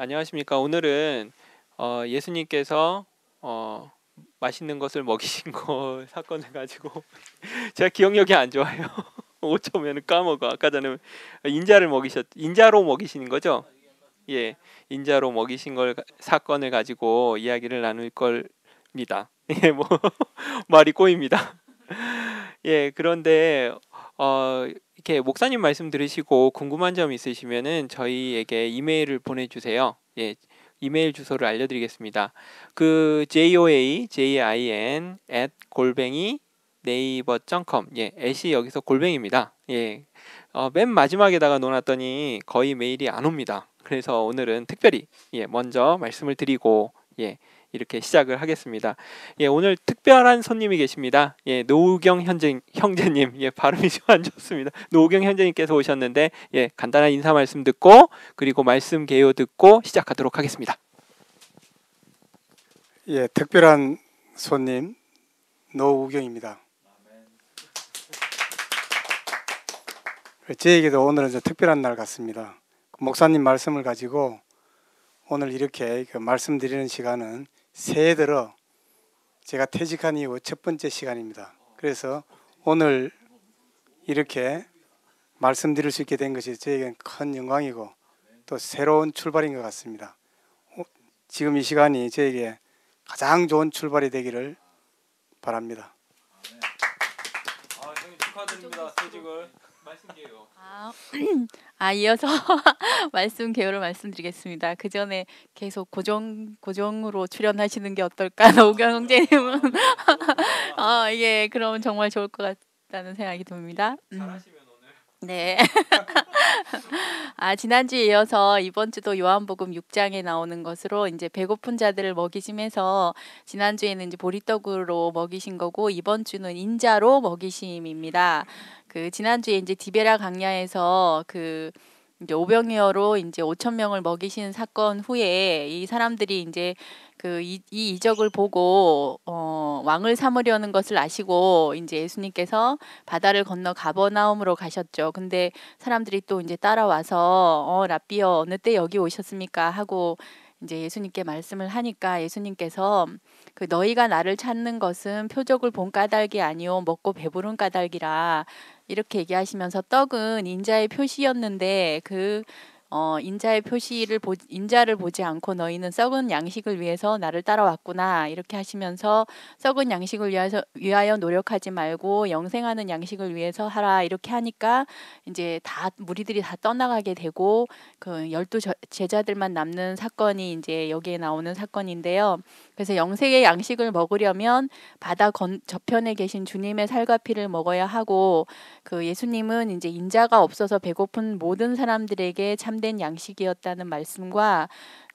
안녕하십니까. 오늘은 예수님께서 맛있는 것을 먹이신 거 사건을 가지고 제가 기억력이 안 좋아요. 어쩌면 까먹어. 아까 전에 인자로 먹이시는 거죠? 예, 인자로 먹이신 걸 사건을 가지고 이야기를 나눌 겁니다. 예, 뭐 말이 꼬입니다. 예, 그런데 이렇게 목사님 말씀 들으시고 궁금한 점 있으시면은 저희에게 이메일을 보내주세요. 예, 이메일 주소를 알려드리겠습니다. 그 JOAJIN @ 네이버.com. 예, @이 여기서 골뱅입니다. 예, 맨 마지막에다가 놓았더니 거의 메일이 안 옵니다. 그래서 오늘은 특별히 먼저 말씀을 드리고 이렇게 시작을 하겠습니다. 오늘 특별한 손님이 계십니다. 노우경 형제님, 발음이 좀 안 좋습니다. 노우경 형제님께서 오셨는데, 간단한 인사 말씀 듣고, 그리고 말씀 개요 듣고 시작하도록 하겠습니다. 특별한 손님 노우경입니다. 저에게도 오늘은 특별한 날 같습니다. 목사님 말씀을 가지고 오늘 이렇게 말씀드리는 시간은 새해 들어 제가 퇴직한 이후 첫 번째 시간입니다. 그래서 오늘 이렇게 말씀드릴 수 있게 된 것이 저에게는 큰 영광이고 또 새로운 출발인 것 같습니다. 지금 이 시간이 저에게 가장 좋은 출발이 되기를 바랍니다. 형님 축하드립니다. 퇴직을 말씀드려요. 이어서 말씀 개요를 말씀드리겠습니다. 그 전에 계속 고정으로 출연하시는 게 어떨까? 노우경 형제님은 그러면 정말 좋을 것 같다는 생각이 듭니다. 잘하시면 오늘. 네. 지난주에 이어서 이번 주도 요한복음 6장에 나오는 것으로 이제 배고픈 자들을 먹이심에서 지난주에는 이제 보리떡으로 먹이신 거고 이번 주는 인자로 먹이심입니다. 그 지난주에 이제 디베라 강야에서 이제 오병이어로 이제 5천 명을 먹이신 사건 후에 이 사람들이 이제 이 이적을 보고 왕을 삼으려는 것을 아시고 이제 예수님께서 바다를 건너 가버나움으로 가셨죠. 근데 사람들이 또 이제 따라와서 랍비여 어느 때 여기 오셨습니까? 하고 이제 예수님께 말씀을 하니까 예수님께서 너희가 나를 찾는 것은 표적을 본 까닭이 아니요 먹고 배부른 까닭이라 이렇게 얘기하시면서 떡은 인자의 표시였는데 인자를 보지 않고 너희는 썩은 양식을 위해서 나를 따라왔구나 이렇게 하시면서 썩은 양식을 위하여 노력하지 말고 영생하는 양식을 위해서 하라 이렇게 하니까 이제 무리들이 다 떠나가게 되고 12 제자들만 남는 사건이 이제 여기에 나오는 사건인데요. 그래서 영생의 양식을 먹으려면 바다 저편에 계신 주님의 살과 피를 먹어야 하고 예수님은 이제 인자가 없어서 배고픈 모든 사람들에게 참된 양식이었다는 말씀과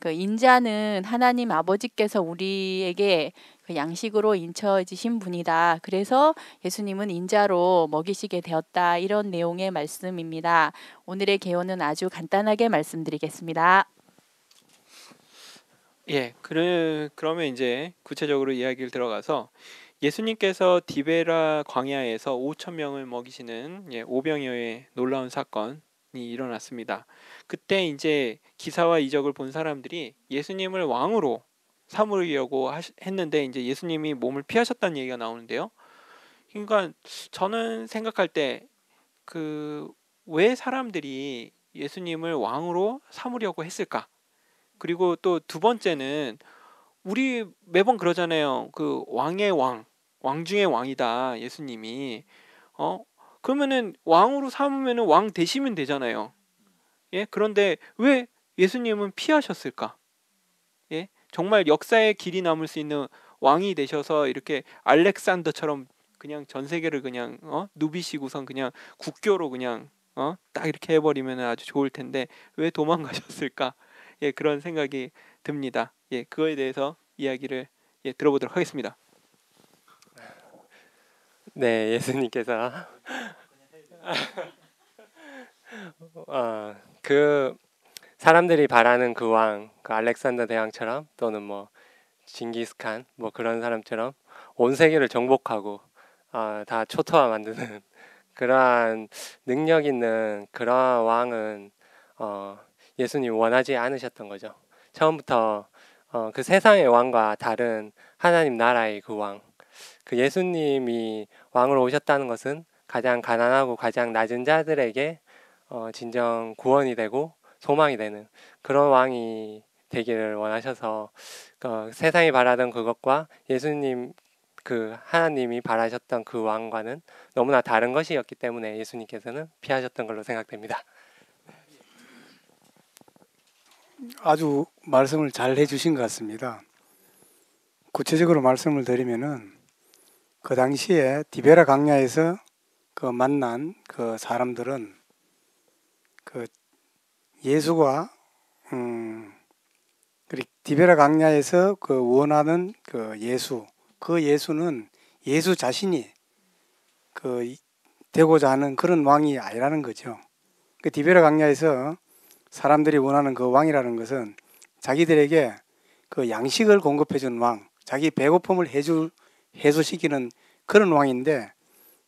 인자는 하나님 아버지께서 우리에게 양식으로 인쳐지신 분이다. 그래서 예수님은 인자로 먹이시게 되었다. 이런 내용의 말씀입니다. 오늘의 개요는 아주 간단하게 말씀드리겠습니다. 그러면 이제 구체적으로 이야기를 들어가서 예수님께서 디베라 광야에서 5천 명을 먹이시는 오병이어의 놀라운 사건이 일어났습니다. 그때 이제 기사와 이적을 본 사람들이 예수님을 왕으로 삼으려고 했는데 이제 예수님이 몸을 피하셨다는 얘기가 나오는데요. 그러니까 저는 생각할 때 왜 사람들이 예수님을 왕으로 삼으려고 했을까? 그리고 또 두 번째는 우리 매번 그러잖아요. 왕의 왕 중의 왕이다. 예수님이. 그러면은 왕으로 삼으면은 왕 되시면 되잖아요. 그런데 왜 예수님은 피하셨을까? 정말 역사의 길이 남을 수 있는 왕이 되셔서 이렇게 알렉산더처럼 그냥 전 세계를 그냥 누비시고선 그냥 국교로 그냥 딱 이렇게 해버리면 아주 좋을 텐데 왜 도망가셨을까? 그런 생각이 듭니다. 그거에 대해서 이야기를 들어보도록 하겠습니다. 네, 예수님께서 사람들이 바라는 그 왕, 알렉산더 대왕처럼 또는 뭐 징기스칸 뭐 그런 사람처럼 온 세계를 정복하고 다 초토화 만드는 그러한 능력 있는 그러한 왕은 예수님 원하지 않으셨던 거죠. 처음부터 그 세상의 왕과 다른 하나님 나라의 그 왕, 그 예수님이 왕으로 오셨다는 것은 가장 가난하고 가장 낮은 자들에게 진정 구원이 되고 소망이 되는 그런 왕이 되기를 원하셔서 세상이 바라던 그것과 예수님 그 하나님이 바라셨던 그 왕과는 너무나 다른 것이었기 때문에 예수님께서는 피하셨던 걸로 생각됩니다. 아주 말씀을 잘 해주신 것 같습니다. 구체적으로 말씀을 드리면은 그 당시에 디베라 광야에서 그 만난 그 사람들은 그 예수가 디베라 광야에서 그 원하는 그 예수는 예수 자신이 그 되고자 하는 그런 왕이 아니라는 거죠. 그 디베라 광야에서 사람들이 원하는 그 왕이라는 것은 자기들에게 그 양식을 공급해 준 왕, 자기 배고픔을 해소시키는 그런 왕인데,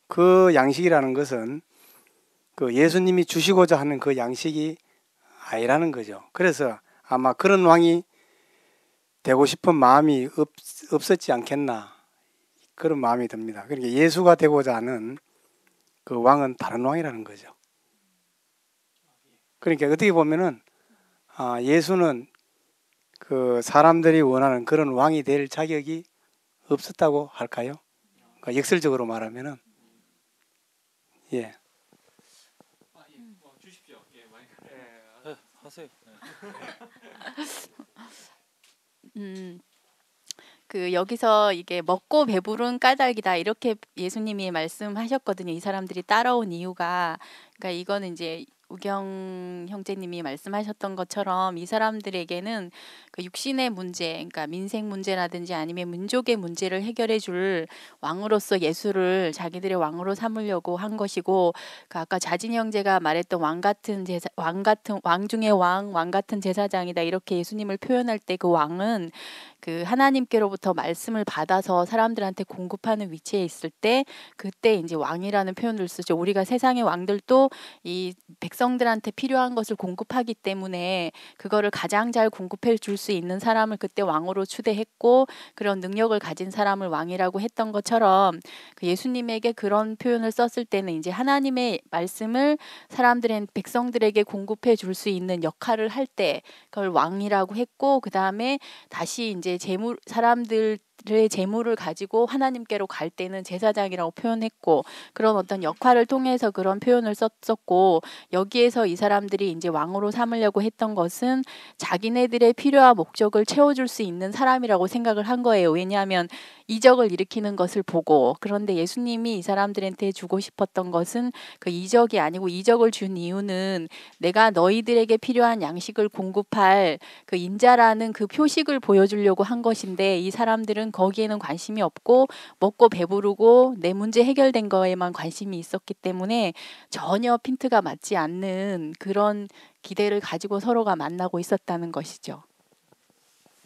그 양식이라는 것은 그 예수님이 주시고자 하는 그 양식이 아니라는 거죠. 그래서 아마 그런 왕이 되고 싶은 마음이 없었지 않겠나, 그런 마음이 듭니다. 그러니까 예수가 되고자 하는 그 왕은 다른 왕이라는 거죠. 그러니까 어떻게 보면은 예수는 그 사람들이 원하는 그런 왕이 될 자격이 없었다고 할까요? 그러니까 역설적으로 말하면은 예. 주십시오. 예, 하세요. 그 여기서 이게 먹고 배부른 까닭이다 이렇게 예수님이 말씀하셨거든요. 이 사람들이 따라온 이유가, 그러니까 이거는 이제 우경 형제님이 말씀하셨던 것처럼 이 사람들에게는 그 육신의 문제, 그러니까 민생 문제라든지 아니면 민족의 문제를 해결해 줄 왕으로서 예수를 자기들의 왕으로 삼으려고 한 것이고, 그 아까 자진 형제가 말했던 왕 같은 왕 중의 왕 같은 제사장이다 이렇게 예수님을 표현할 때 그 왕은 그 하나님께로부터 말씀을 받아서 사람들한테 공급하는 위치에 있을 때 그때 이제 왕이라는 표현을 쓰죠. 우리가 세상의 왕들도 이 백성들한테 필요한 것을 공급하기 때문에 그거를 가장 잘 공급해 줄 수 있는 사람을 그때 왕으로 추대했고, 그런 능력을 가진 사람을 왕이라고 했던 것처럼 그 예수님에게 그런 표현을 썼을 때는 이제 하나님의 말씀을 백성들에게 공급해 줄 수 있는 역할을 할 때 그걸 왕이라고 했고, 그 다음에 다시 이제 사람들의 재물을 가지고 하나님께로 갈 때는 제사장이라고 표현했고, 그런 어떤 역할을 통해서 그런 표현을 썼었고, 여기에서 이 사람들이 이제 왕으로 삼으려고 했던 것은 자기네들의 필요와 목적을 채워줄 수 있는 사람이라고 생각을 한 거예요. 왜냐하면 이적을 일으키는 것을 보고. 그런데 예수님이 이 사람들한테 주고 싶었던 것은 그 이적이 아니고, 이적을 준 이유는 내가 너희들에게 필요한 양식을 공급할 그 인자라는 그 표식을 보여주려고 한 것인데, 이 사람들은 거기에는 관심이 없고 먹고 배부르고 내 문제 해결된 거에만 관심이 있었기 때문에 전혀 핀트가 맞지 않는 그런 기대를 가지고 서로가 만나고 있었다는 것이죠.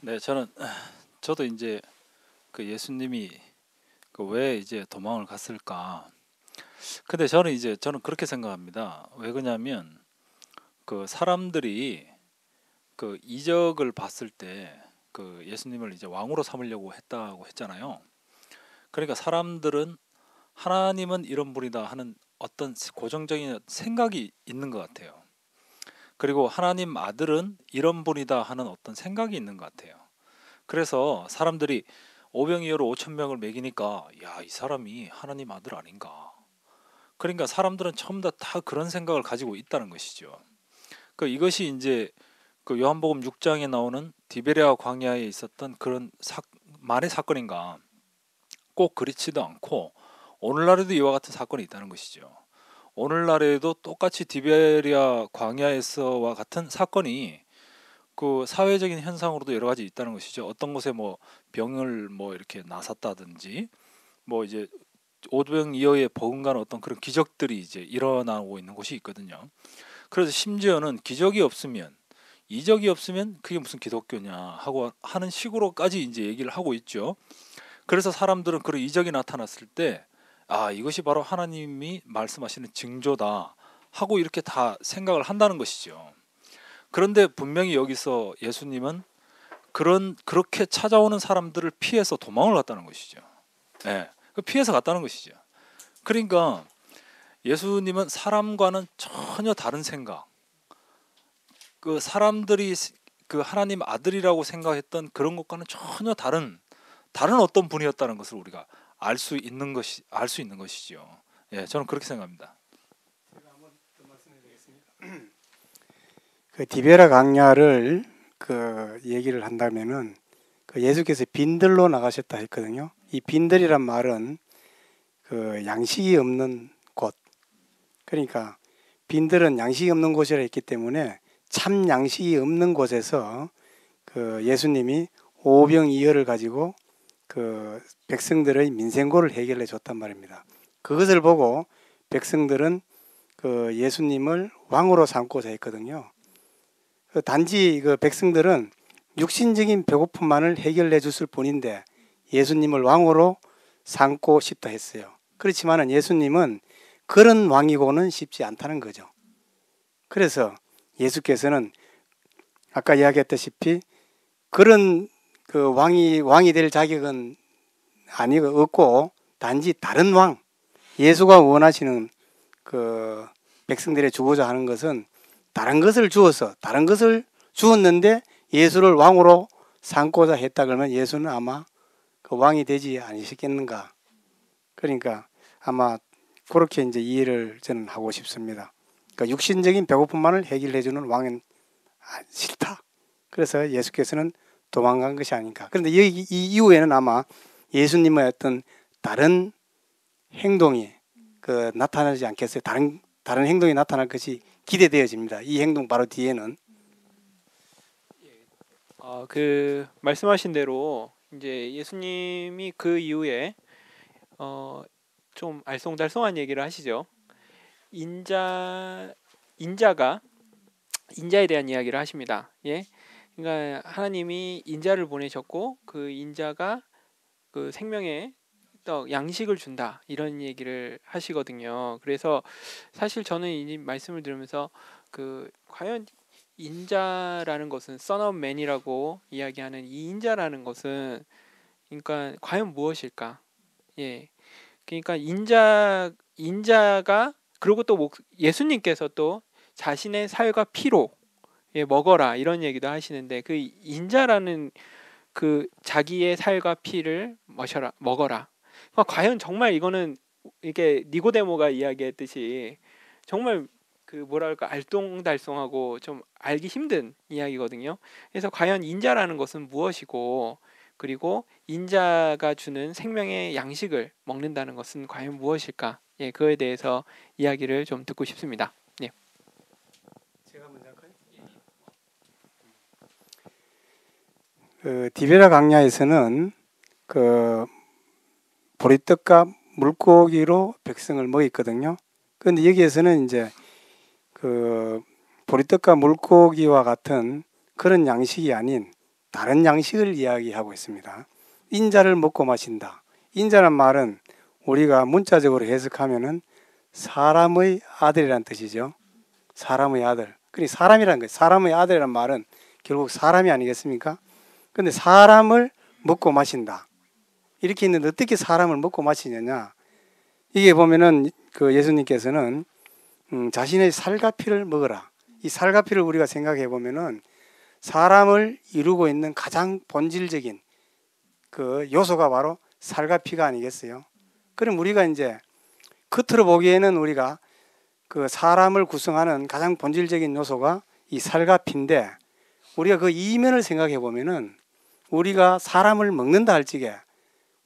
네, 저도 이제 그 예수님이 그 왜 이제 도망을 갔을까? 근데 저는 그렇게 생각합니다. 왜 그러냐면 그 사람들이 그 이적을 봤을 때 그 예수님을 이제 왕으로 삼으려고 했다고 했잖아요. 그러니까 사람들은 하나님은 이런 분이다 하는 어떤 고정적인 생각이 있는 것 같아요. 그리고 하나님 아들은 이런 분이다 하는 어떤 생각이 있는 것 같아요. 그래서 사람들이 오병이어로 5천 명을 먹이니까 야, 이 사람이 하나님 아들 아닌가. 그러니까 사람들은 처음부터 다 그런 생각을 가지고 있다는 것이죠. 그 이것이 이제 그 요한복음 6장에 나오는 디베랴 광야에 있었던 그런 만의 사건인가? 꼭 그렇지도 않고 오늘날에도 이와 같은 사건이 있다는 것이죠. 오늘날에도 똑같이 디베랴 광야에서와 같은 사건이 그 사회적인 현상으로도 여러 가지 있다는 것이죠. 어떤 곳에 뭐 병을 뭐 이렇게 나섰다든지 뭐 이제 오병이어에 버금가는 어떤 그런 기적들이 이제 일어나고 있는 곳이 있거든요. 그래서 심지어는 이적이 없으면 그게 무슨 기독교냐 하고 하는 식으로까지 이제 얘기를 하고 있죠. 그래서 사람들은 그런 이적이 나타났을 때 이것이 바로 하나님이 말씀하시는 징조다 하고 이렇게 다 생각을 한다는 것이죠. 그런데 분명히 여기서 예수님은 그렇게 찾아오는 사람들을 피해서 도망을 갔다는 것이죠. 예, 피해서 갔다는 것이죠. 그러니까 예수님은 사람과는 전혀 다른 생각, 그 사람들이 그 하나님 아들이라고 생각했던 그런 것과는 전혀 다른 어떤 분이었다는 것을 우리가 알 수 있는 것이죠. 예, 저는 그렇게 생각합니다. 그 디베라 강야를 그 얘기를 한다면은 그 예수께서 빈들로 나가셨다 했거든요. 이 빈들이란 말은 그 양식이 없는 곳. 그러니까 빈들은 양식이 없는 곳이라 했기 때문에 참 양식이 없는 곳에서 그 예수님이 오병이어를 가지고 그 백성들의 민생고를 해결해 줬단 말입니다. 그것을 보고 백성들은 그 예수님을 왕으로 삼고자 했거든요. 단지 그 백성들은 육신적인 배고픔만을 해결해 줬을 뿐인데 예수님을 왕으로 삼고 싶다 했어요. 그렇지만은 예수님은 그런 왕이고는 싶지 않다는 거죠. 그래서 예수께서는 아까 이야기했다시피 그런 그 왕이 될 자격은 없고 단지 다른 왕, 예수가 원하시는 그 백성들의 주고자 하는 것은 다른 것을 주었는데 예수를 왕으로 삼고자 했다 그러면 예수는 아마 그 왕이 되지 않으셨겠는가. 그러니까 아마 그렇게 이제 이해를 저는 하고 싶습니다. 그러니까 육신적인 배고픔만을 해결해 주는 왕은 싫다. 그래서 예수께서는 도망간 것이 아닌가. 그런데 이 이후에는 아마 예수님의 어떤 다른 행동이 그 나타나지 않겠어요. 다른 행동이 나타날 것이 기대되어집니다. 이 행동 바로 뒤에는 그 말씀하신 대로 이제 예수님이 그 이후에 좀 알쏭달쏭한 얘기를 하시죠. 인자에 대한 이야기를 하십니다. 예, 그러니까 하나님이 인자를 보내셨고 그 인자가 그 생명의 떡 양식을 준다 이런 얘기를 하시거든요. 그래서 사실 저는 이 말씀을 들으면서 그 과연 인자라는 것은 Son of Man이라고 이야기하는 이 인자라는 것은 그러니까 과연 무엇일까? 예, 그러니까 인자가 그리고 또 예수님께서 또 자신의 살과 피로 먹어라 이런 얘기도 하시는데 그 인자라는 그 자기의 살과 피를 먹어라. 그러니까 과연 정말 이거는 이게 니고데모가 이야기했듯이 정말 그 뭐랄까 알쏭달쏭하고 좀 알기 힘든 이야기거든요. 그래서 과연 인자라는 것은 무엇이고 그리고 인자가 주는 생명의 양식을 먹는다는 것은 과연 무엇일까? 예, 그거에 대해서 이야기를 좀 듣고 싶습니다. 예. 제가 먼저 할까요? 그 디베라 강야에서는 그 보리떡과 물고기로 백성을 먹였거든요. 그런데 여기에서는 이제 그 보리떡과 물고기와 같은 그런 양식이 아닌 다른 양식을 이야기하고 있습니다. 인자를 먹고 마신다. 인자란 말은 우리가 문자적으로 해석하면은 사람의 아들이란 뜻이죠. 사람의 아들. 그러니까 사람이란 거예요. 사람의 아들이란 말은 결국 사람이 아니겠습니까? 근데 사람을 먹고 마신다. 이렇게 있는데 어떻게 사람을 먹고 마시느냐? 이게 보면은 그 예수님께서는 자신의 살과 피를 먹어라. 이 살과 피를 우리가 생각해 보면은 사람을 이루고 있는 가장 본질적인 그 요소가 바로 살과 피가 아니겠어요? 그럼 우리가 이제 겉으로 보기에는 우리가 그 사람을 구성하는 가장 본질적인 요소가 이 살과 피인데 우리가 그 이면을 생각해 보면은 우리가 사람을 먹는다 할지게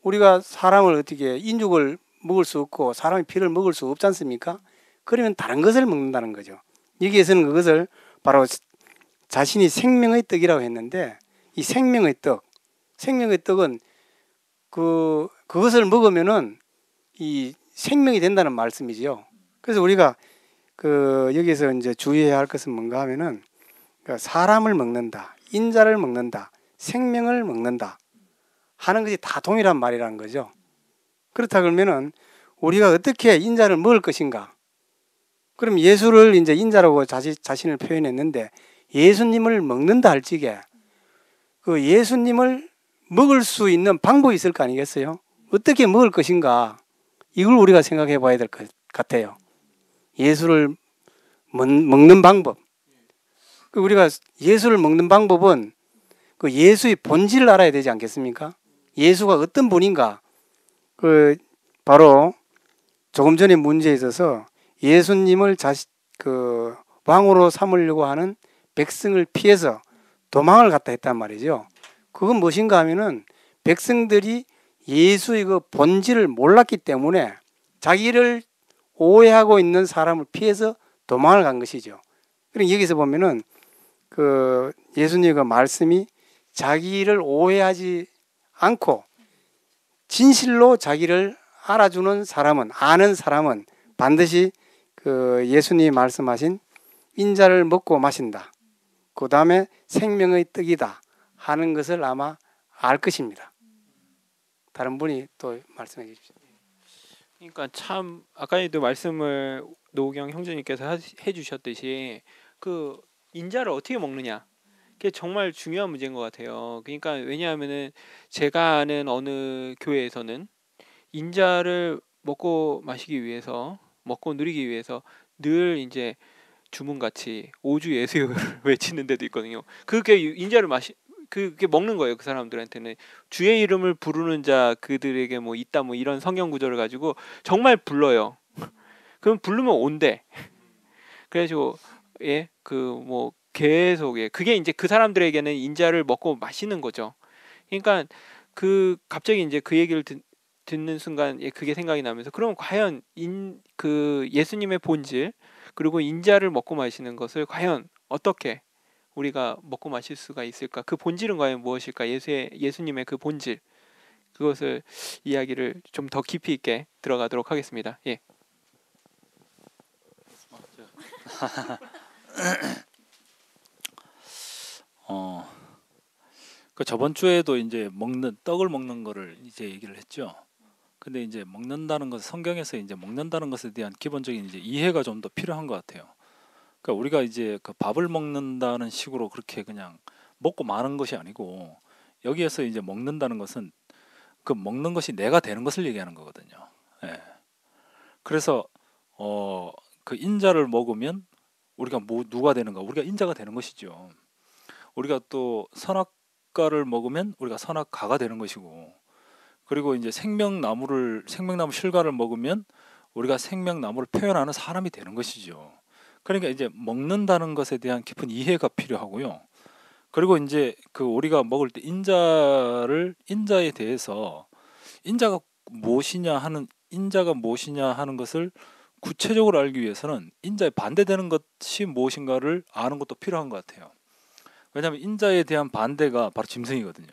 우리가 사람을 어떻게 인육을 먹을 수 없고 사람의 피를 먹을 수 없지 않습니까? 그러면 다른 것을 먹는다는 거죠. 여기에서는 그것을 바로 자신이 생명의 떡이라고 했는데 이 생명의 떡은 그것을 먹으면은 이 생명이 된다는 말씀이지요. 그래서 우리가 그 여기서 이제 주의해야 할 것은 뭔가 하면은 사람을 먹는다, 인자를 먹는다, 생명을 먹는다 하는 것이 다 동일한 말이라는 거죠. 그렇다 그러면은 우리가 어떻게 인자를 먹을 것인가? 그럼 예수를 이제 인자라고 자신을 표현했는데 예수님을 먹는다 할지게 그 예수님을 먹을 수 있는 방법이 있을 거 아니겠어요? 어떻게 먹을 것인가? 이걸 우리가 생각해 봐야 될 것 같아요. 예수를 먹는 방법. 우리가 예수를 먹는 방법은 그 예수의 본질을 알아야 되지 않겠습니까? 예수가 어떤 분인가? 바로 조금 전에 문제에 있어서 예수님을 왕으로 삼으려고 하는 백성을 피해서 도망을 갔다 했단 말이죠. 그건 무엇인가 하면은 백성들이 예수의 그 본질을 몰랐기 때문에 자기를 오해하고 있는 사람을 피해서 도망을 간 것이죠. 그러니까 여기서 보면은 그 예수님의 그 말씀이 자기를 오해하지 않고 진실로 자기를 알아주는 사람은, 아는 사람은 반드시 그 예수님이 말씀하신 인자를 먹고 마신다. 그 다음에 생명의 떡이다 하는 것을 아마 알 것입니다. 다른 분이 또 말씀해 주십시오. 그러니까 참 아까에도 말씀을 노경 형제님께서 해주셨듯이 그 인자를 어떻게 먹느냐, 그게 정말 중요한 문제인 것 같아요. 그러니까 왜냐하면은 제가 아는 어느 교회에서는 인자를 먹고 마시기 위해서, 먹고 누리기 위해서 늘 이제 주문같이 오주 예수를 외치는 데도 있거든요. 그게 인자를 그게 먹는 거예요. 그 사람들한테는 주의 이름을 부르는 자 그들에게 뭐 있다 뭐 이런 성경 구절을 가지고 정말 불러요. 그럼 부르면 온대. 그래가지고 그 뭐 계속 그게 이제 그 사람들에게는 인자를 먹고 마시는 거죠. 그러니까 그 갑자기 이제 그 얘기를 듣는 순간 그게 생각이 나면서 그럼 과연 그 예수님의 본질 그리고 인자를 먹고 마시는 것을 과연 어떻게 우리가 먹고 마실 수가 있을까? 그 본질은 과연 무엇일까? 예수님의 그 본질, 그것을 이야기를 좀 더 깊이 있게 들어가도록 하겠습니다. 예. 그 저번 주에도 이제 떡을 먹는 거를 이제 얘기를 했죠. 근데 이제 먹는다는 것, 성경에서 이제 먹는다는 것에 대한 기본적인 이제 이해가 좀 더 필요한 것 같아요. 그러니까 우리가 이제 그 밥을 먹는다는 식으로 그렇게 그냥 먹고 마는 것이 아니고, 여기에서 이제 먹는다는 것은 그 먹는 것이 내가 되는 것을 얘기하는 거거든요. 예. 그래서 그 인자를 먹으면 우리가 누가 되는가? 우리가 인자가 되는 것이죠. 우리가 또 선악과를 먹으면 우리가 선악과가 되는 것이고, 그리고 이제 생명나무 실과를 먹으면 우리가 생명나무를 표현하는 사람이 되는 것이죠. 그러니까 이제 먹는다는 것에 대한 깊은 이해가 필요하고요. 그리고 이제 그 우리가 먹을 때 인자에 대해서 인자가 무엇이냐 하는 것을 구체적으로 알기 위해서는 인자에 반대되는 것이 무엇인가를 아는 것도 필요한 것 같아요. 왜냐하면 인자에 대한 반대가 바로 짐승이거든요.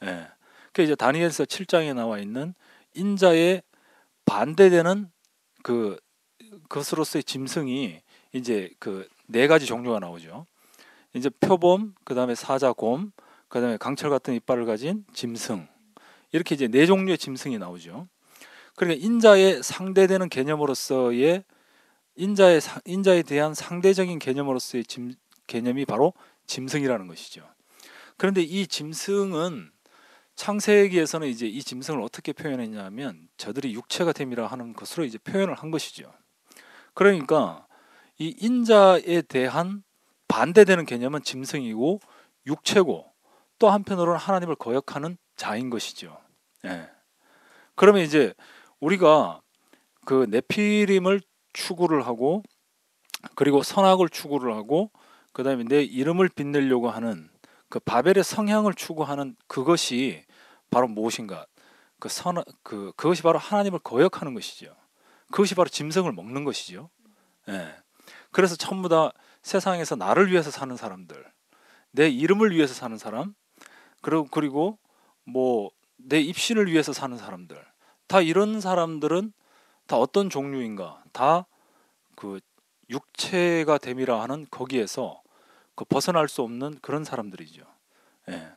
예. 그 이제 다니엘서 7장에 나와 있는 인자에 반대되는 그것으로서의 짐승이 이제 그 네 가지 종류가 나오죠. 이제 표범, 그다음에 사자곰, 그다음에 강철 같은 이빨을 가진 짐승, 이렇게 이제 네 종류의 짐승이 나오죠. 그러니까 인자에 상대되는 개념으로서의 인자에 대한 상대적인 개념으로서의 개념이 바로 짐승이라는 것이죠. 그런데 이 짐승은 창세기에서는 이제 이 짐승을 어떻게 표현했냐면 저들이 육체가 됨이라 하는 것으로 이제 표현을 한 것이죠. 그러니까 이 인자에 대한 반대되는 개념은 짐승이고 육체고, 또 한편으로는 하나님을 거역하는 자인 것이죠. 예. 그러면 이제 우리가 그 네피림을 추구를 하고, 그리고 선악을 추구를 하고, 그 다음에 내 이름을 빛내려고 하는 그 바벨의 성향을 추구하는 그것이 바로 무엇인가? 그것이 바로 하나님을 거역하는 것이죠. 그것이 바로 짐승을 먹는 것이죠. 예. 그래서 전부 다 세상에서 나를 위해서 사는 사람들, 내 이름을 위해서 사는 사람, 그리고 뭐 내 입신을 위해서 사는 사람들, 다 이런 사람들은 다 어떤 종류인가? 다 그 육체가 됨이라 하는 거기에서 그 벗어날 수 없는 그런 사람들이죠. 예.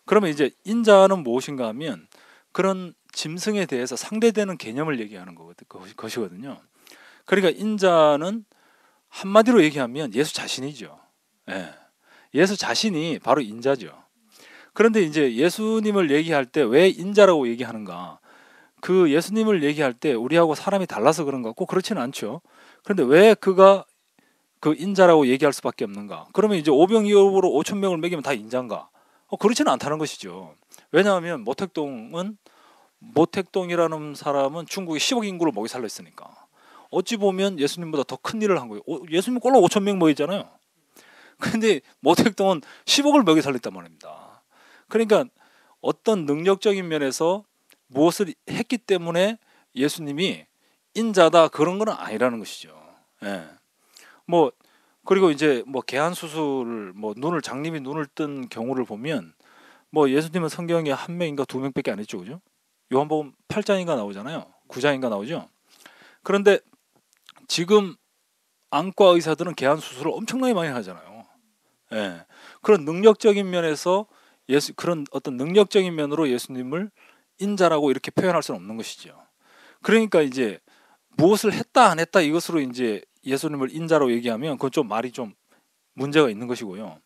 그러면 이제 인자는 무엇인가 하면 그런 짐승에 대해서 상대되는 개념을 얘기하는 것이거든요. 그러니까 인자는 한마디로 얘기하면 예수 자신이죠. 예. 예수 자신이 바로 인자죠. 그런데 이제 예수님을 얘기할 때 왜 인자라고 얘기하는가? 그 예수님을 얘기할 때 우리하고 사람이 달라서 그런가? 꼭 그렇지는 않죠. 그런데 왜 그가 그 인자라고 얘기할 수밖에 없는가? 그러면 이제 오병이어로 5천 명을 먹이면 다 인자인가? 그렇지는 않다는 것이죠. 왜냐하면 모택동이라는 사람은 중국의 10억 인구를 먹이 살려 있으니까. 어찌 보면 예수님보다 더 큰 일을 한 거예요. 예수님 꼴로 5천 명 먹이잖아요. 근데 모택동은 10억을 먹이 살렸단 말입니다. 그러니까 어떤 능력적인 면에서 무엇을 했기 때문에 예수님이 인자다 그런 건 아니라는 것이죠. 예. 뭐 그리고 이제 뭐 개한 수술을 뭐 장님이 눈을 뜬 경우를 보면 뭐 예수님은 성경에 한 명인가 두 명밖에 안 했죠, 그죠? 요한복음 8장인가 나오잖아요. 9장인가 나오죠. 그런데 지금 안과 의사들은 개한 수술을 엄청나게 많이 하잖아요. 예. 그런 능력적인 면에서 그런 어떤 능력적인 면으로 예수님을 인자라고 이렇게 표현할 수는 없는 것이죠. 그러니까 이제 무엇을 했다 안 했다 이것으로 이제 예수님을 인자로 얘기하면 그건 좀 말이 좀 문제가 있는 것이고요.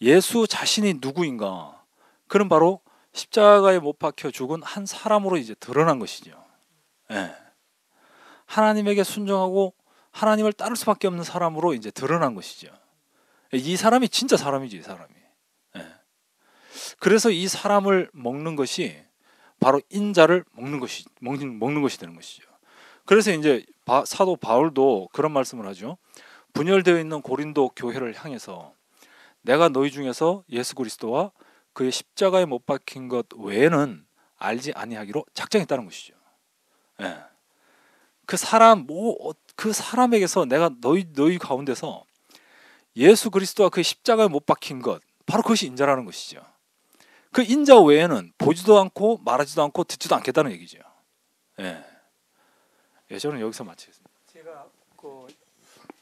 예수 자신이 누구인가? 그는 바로 십자가에 못 박혀 죽은 한 사람으로 이제 드러난 것이죠. 예. 하나님에게 순종하고 하나님을 따를 수밖에 없는 사람으로 이제 드러난 것이죠. 이 사람이 진짜 사람이죠, 이 사람이. 예. 그래서 이 사람을 먹는 것이 바로 인자를 먹는 것이 되는 것이죠. 그래서 이제 사도 바울도 그런 말씀을 하죠. 분열되어 있는 고린도 교회를 향해서 내가 너희 중에서 예수 그리스도와 그의 십자가에 못 박힌 것 외에는 알지 아니하기로 작정했다는 것이죠. 예. 그 사람에게서 내가 너희 가운데서 예수 그리스도와 그의 십자가에 못 박힌 것 바로 그것이 인자라는 것이죠. 그 인자 외에는 보지도 않고 말하지도 않고 듣지도 않겠다는 얘기죠. 예. 예, 저는 여기서 마치겠습니다.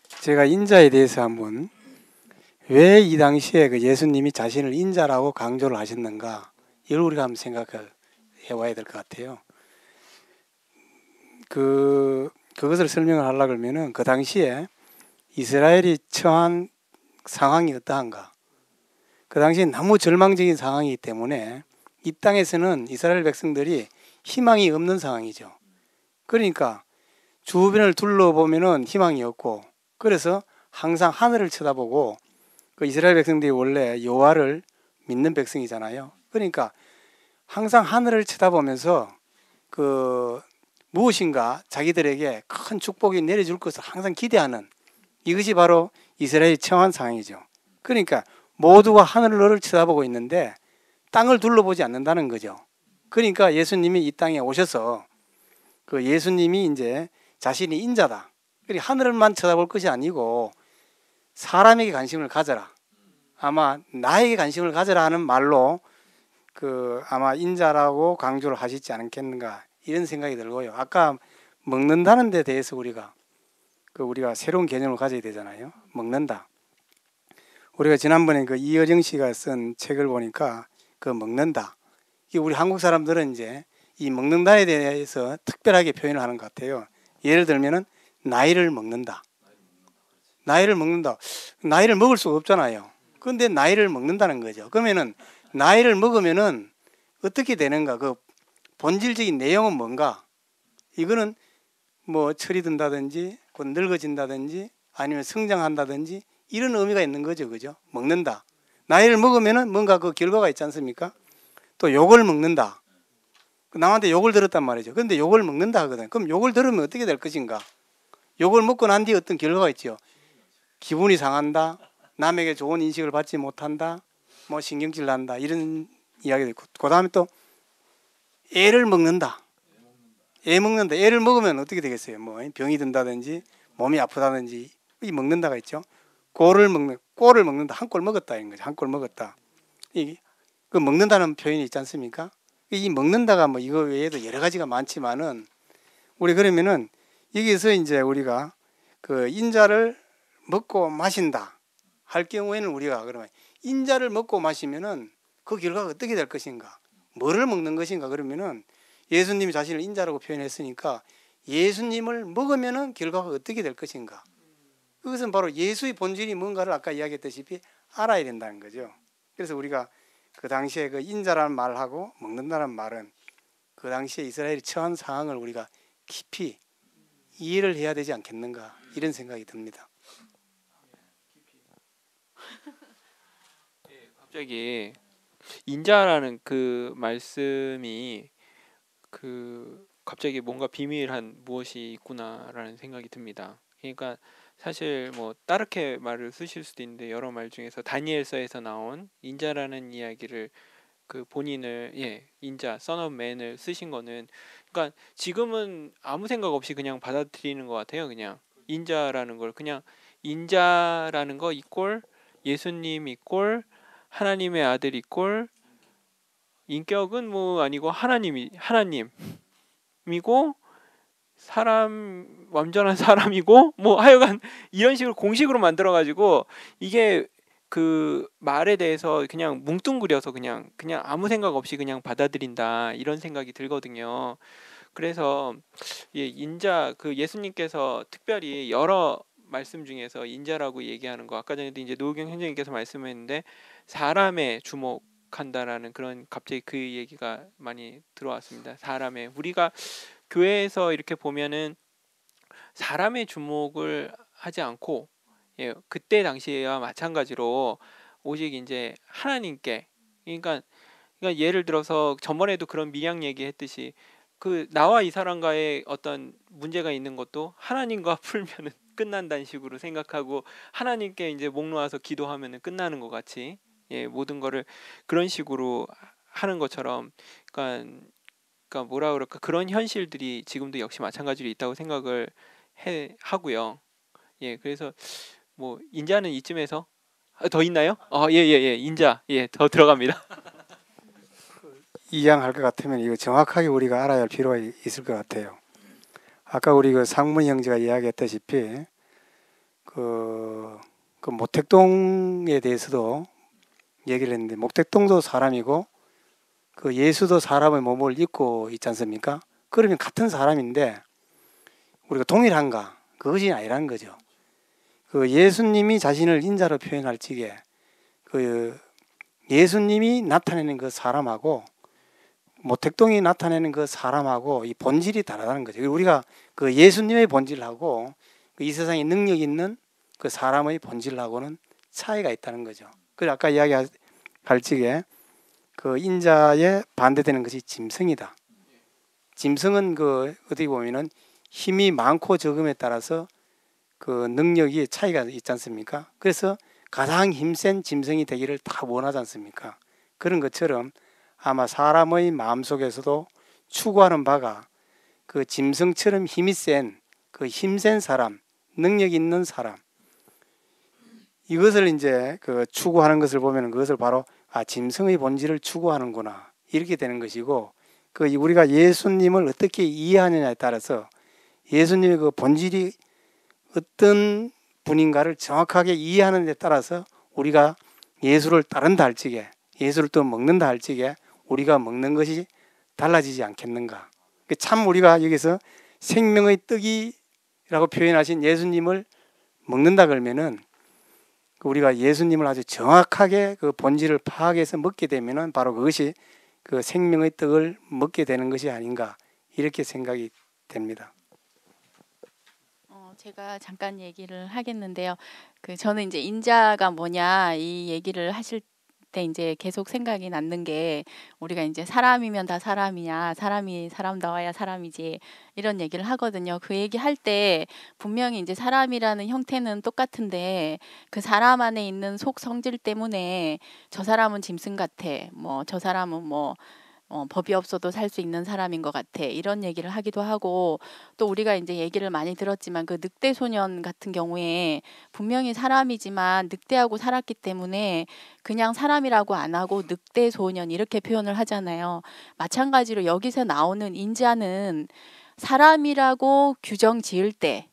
제가 인자에 대해서 한번 왜 이 당시에 그 예수님이 자신을 인자라고 강조를 하셨는가 이걸 우리가 한번 생각해 와야 될 것 같아요. 그것을 설명을 하려고 그러면은 그 당시에 이스라엘이 처한 상황이 어떠한가? 그 당시에 너무 절망적인 상황이기 때문에 이 땅에서는 이스라엘 백성들이 희망이 없는 상황이죠. 그러니까 주변을 둘러보면은 희망이 없고 그래서 항상 하늘을 쳐다보고 그 이스라엘 백성들이 원래 여호와를 믿는 백성이잖아요. 그러니까 항상 하늘을 쳐다보면서 그 무엇인가 자기들에게 큰 축복이 내려줄 것을 항상 기대하는 이것이 바로 이스라엘이 처한 상황이죠. 그러니까 모두가 하늘을 쳐다보고 있는데 땅을 둘러보지 않는다는 거죠. 그러니까 예수님이 이 땅에 오셔서 그 예수님이 이제 자신이 인자다. 그리고 하늘만 쳐다볼 것이 아니고 사람에게 관심을 가져라. 아마 나에게 관심을 가져라 하는 말로 아마 인자라고 강조를 하시지 않겠는가 이런 생각이 들고요. 아까 먹는다는 데 대해서 우리가 새로운 개념을 가져야 되잖아요. 먹는다. 우리가 지난번에 그 이어정 씨가 쓴 책을 보니까 그 먹는다. 이게 우리 한국 사람들은 이제 이 먹는다에 대해서 특별하게 표현을 하는 것 같아요. 예를 들면은 나이를 먹는다. 나이를 먹는다. 나이를 먹을 수가 없잖아요. 그런데 나이를 먹는다는 거죠. 그러면은 나이를 먹으면은 어떻게 되는가? 그 본질적인 내용은 뭔가? 이거는 뭐 철이 든다든지 곧 늙어진다든지 아니면 성장한다든지 이런 의미가 있는 거죠. 그죠? 먹는다. 나이를 먹으면은 뭔가 그 결과가 있지 않습니까? 또 욕을 먹는다. 남한테 욕을 들었단 말이죠. 그런데 욕을 먹는다 하거든. 그럼 욕을 들으면 어떻게 될 것인가? 욕을 먹고 난 뒤에 어떤 결과가 있죠. 기분이 상한다. 남에게 좋은 인식을 받지 못한다. 뭐 신경질 난다. 이런 이야기도 있고. 그 다음에 또 애를 먹는다. 애 먹는다. 애를 먹으면 어떻게 되겠어요? 뭐 병이 든다든지 몸이 아프다든지 이 먹는다가 있죠. 꼴을 먹는다. 한 꼴 먹었다 이런 거죠. 한 꼴 먹었다. 그 먹는다는 표현이 있지 않습니까? 이 먹는다가 뭐 이거 외에도 여러 가지가 많지만은 우리 그러면은 여기서 이제 우리가 그 인자를 먹고 마신다 할 경우에는 우리가 그러면 인자를 먹고 마시면은 그 결과가 어떻게 될 것인가? 뭐를 먹는 것인가? 그러면은 예수님이 자신을 인자라고 표현했으니까 예수님을 먹으면은 결과가 어떻게 될 것인가? 그것은 바로 예수의 본질이 뭔가를 아까 이야기했다시피 알아야 된다는 거죠. 그래서 우리가 그 당시에 그 인자라는 말하고 먹는다는 말은 그 당시에 이스라엘이 처한 상황을 우리가 깊이 이해를 해야 되지 않겠는가 이런 생각이 듭니다. 갑자기 인자라는 그 말씀이 그 갑자기 뭔가 비밀한 무엇이 있구나라는 생각이 듭니다. 그러니까 사실 뭐 다르게 말을 쓰실 수도 있는데 여러 말 중에서 다니엘서에서 나온 인자라는 이야기를 그 본인을 인자 son of man을 쓰신 거는 그러니까 지금은 아무 생각 없이 그냥 받아들이는 것 같아요. 그냥 인자라는 걸 그냥 인자라는 거 이꼴 예수님 이꼴 하나님의 아들 이꼴 인격은 뭐 아니고 하나님이고 사람 완전한 사람이고 뭐 하여간 이런 식으로 공식으로 만들어 가지고 이게 그 말에 대해서 그냥 뭉뚱그려서 그냥 아무 생각 없이 그냥 받아들인다 이런 생각이 들거든요. 그래서 인자 그 예수님께서 특별히 여러 말씀 중에서 인자라고 얘기하는 거 아까 전에도 이제 노경 형제님께서 말씀했는데 사람의 주목한다라는 그런 갑자기 그 얘기가 많이 들어왔습니다. 사람의 우리가 교회에서 이렇게 보면은 사람의 주목을 하지 않고 그때 당시에와 마찬가지로 오직 이제 하나님께 그러니까 예를 들어서 전번에도 그런 밀양 얘기했듯이 그 나와 이 사람과의 어떤 문제가 있는 것도 하나님과 풀면은 끝난다는 식으로 생각하고 하나님께 이제 목 놓아서 기도하면은 끝나는 것 같이 모든 거를 그런 식으로 하는 것처럼 그러니까 뭐라 그럴까 그런 현실들이 지금도 역시 마찬가지로 있다고 생각을 하고요. 그래서 뭐 인자는 이쯤에서 더 있나요? 인자 더 들어갑니다. 이양할 것 같으면 이거 정확하게 우리가 알아야 할 필요가 있을 것 같아요. 아까 우리 그 상문 형제가 이야기했다시피 그 모택동에 대해서도 얘기를 했는데 모택동도 사람이고 그 예수도 사람의 몸을 입고 있지 않습니까? 그러면 같은 사람인데 우리가 동일한가? 그것이 아니라는 거죠. 그 예수님이 자신을 인자로 표현할 적에 그 예수님이 나타내는 그 사람하고 모택동이 나타내는 그 사람하고 이 본질이 다르다는 거죠. 우리가 그 예수님의 본질하고 이 세상에 능력 있는 그 사람의 본질하고는 차이가 있다는 거죠. 그래서 아까 이야기할 적에 그 인자에 반대되는 것이 짐승이다. 짐승은 그 어떻게 보면은 힘이 많고 적음에 따라서 그 능력이 차이가 있지 않습니까? 그래서 가장 힘센 짐승이 되기를 다 원하지 않습니까? 그런 것처럼 아마 사람의 마음속에서도 추구하는 바가 그 짐승처럼 힘이 센 그 힘센 사람, 능력 있는 사람 이것을 이제 그 추구하는 것을 보면 그것을 바로 짐승의 본질을 추구하는구나 이렇게 되는 것이고 그 우리가 예수님을 어떻게 이해하느냐에 따라서 예수님의 그 본질이 어떤 분인가를 정확하게 이해하는 데 따라서 우리가 예수를 따른다 할 적에 예수를 또 먹는다 할 적에 우리가 먹는 것이 달라지지 않겠는가. 참 우리가 여기서 생명의 떡이라고 표현하신 예수님을 먹는다 그러면은 우리가 예수님을 아주 정확하게 그 본질을 파악해서 먹게 되면은 바로 그것이 그 생명의 떡을 먹게 되는 것이 아닌가 이렇게 생각이 됩니다. 제가 잠깐 얘기를 하겠는데요. 저는 이제 인자가 뭐냐 이 얘기를 하실 때 이제 계속 생각이 났는 게 우리가 이제 사람이면 다 사람이냐, 사람이 사람다워야 사람이지 이런 얘기를 하거든요. 그 얘기할 때 분명히 이제 사람이라는 형태는 똑같은데 그 사람 안에 있는 속 성질 때문에 저 사람은 짐승 같아, 뭐 저 사람은 뭐 법이 없어도 살 수 있는 사람인 것 같아 이런 얘기를 하기도 하고 또 우리가 이제 얘기를 많이 들었지만 그 늑대 소년 같은 경우에 분명히 사람이지만 늑대하고 살았기 때문에 그냥 사람이라고 안 하고 늑대 소년 이렇게 표현을 하잖아요. 마찬가지로 여기서 나오는 인자는 사람이라고 규정 지을 때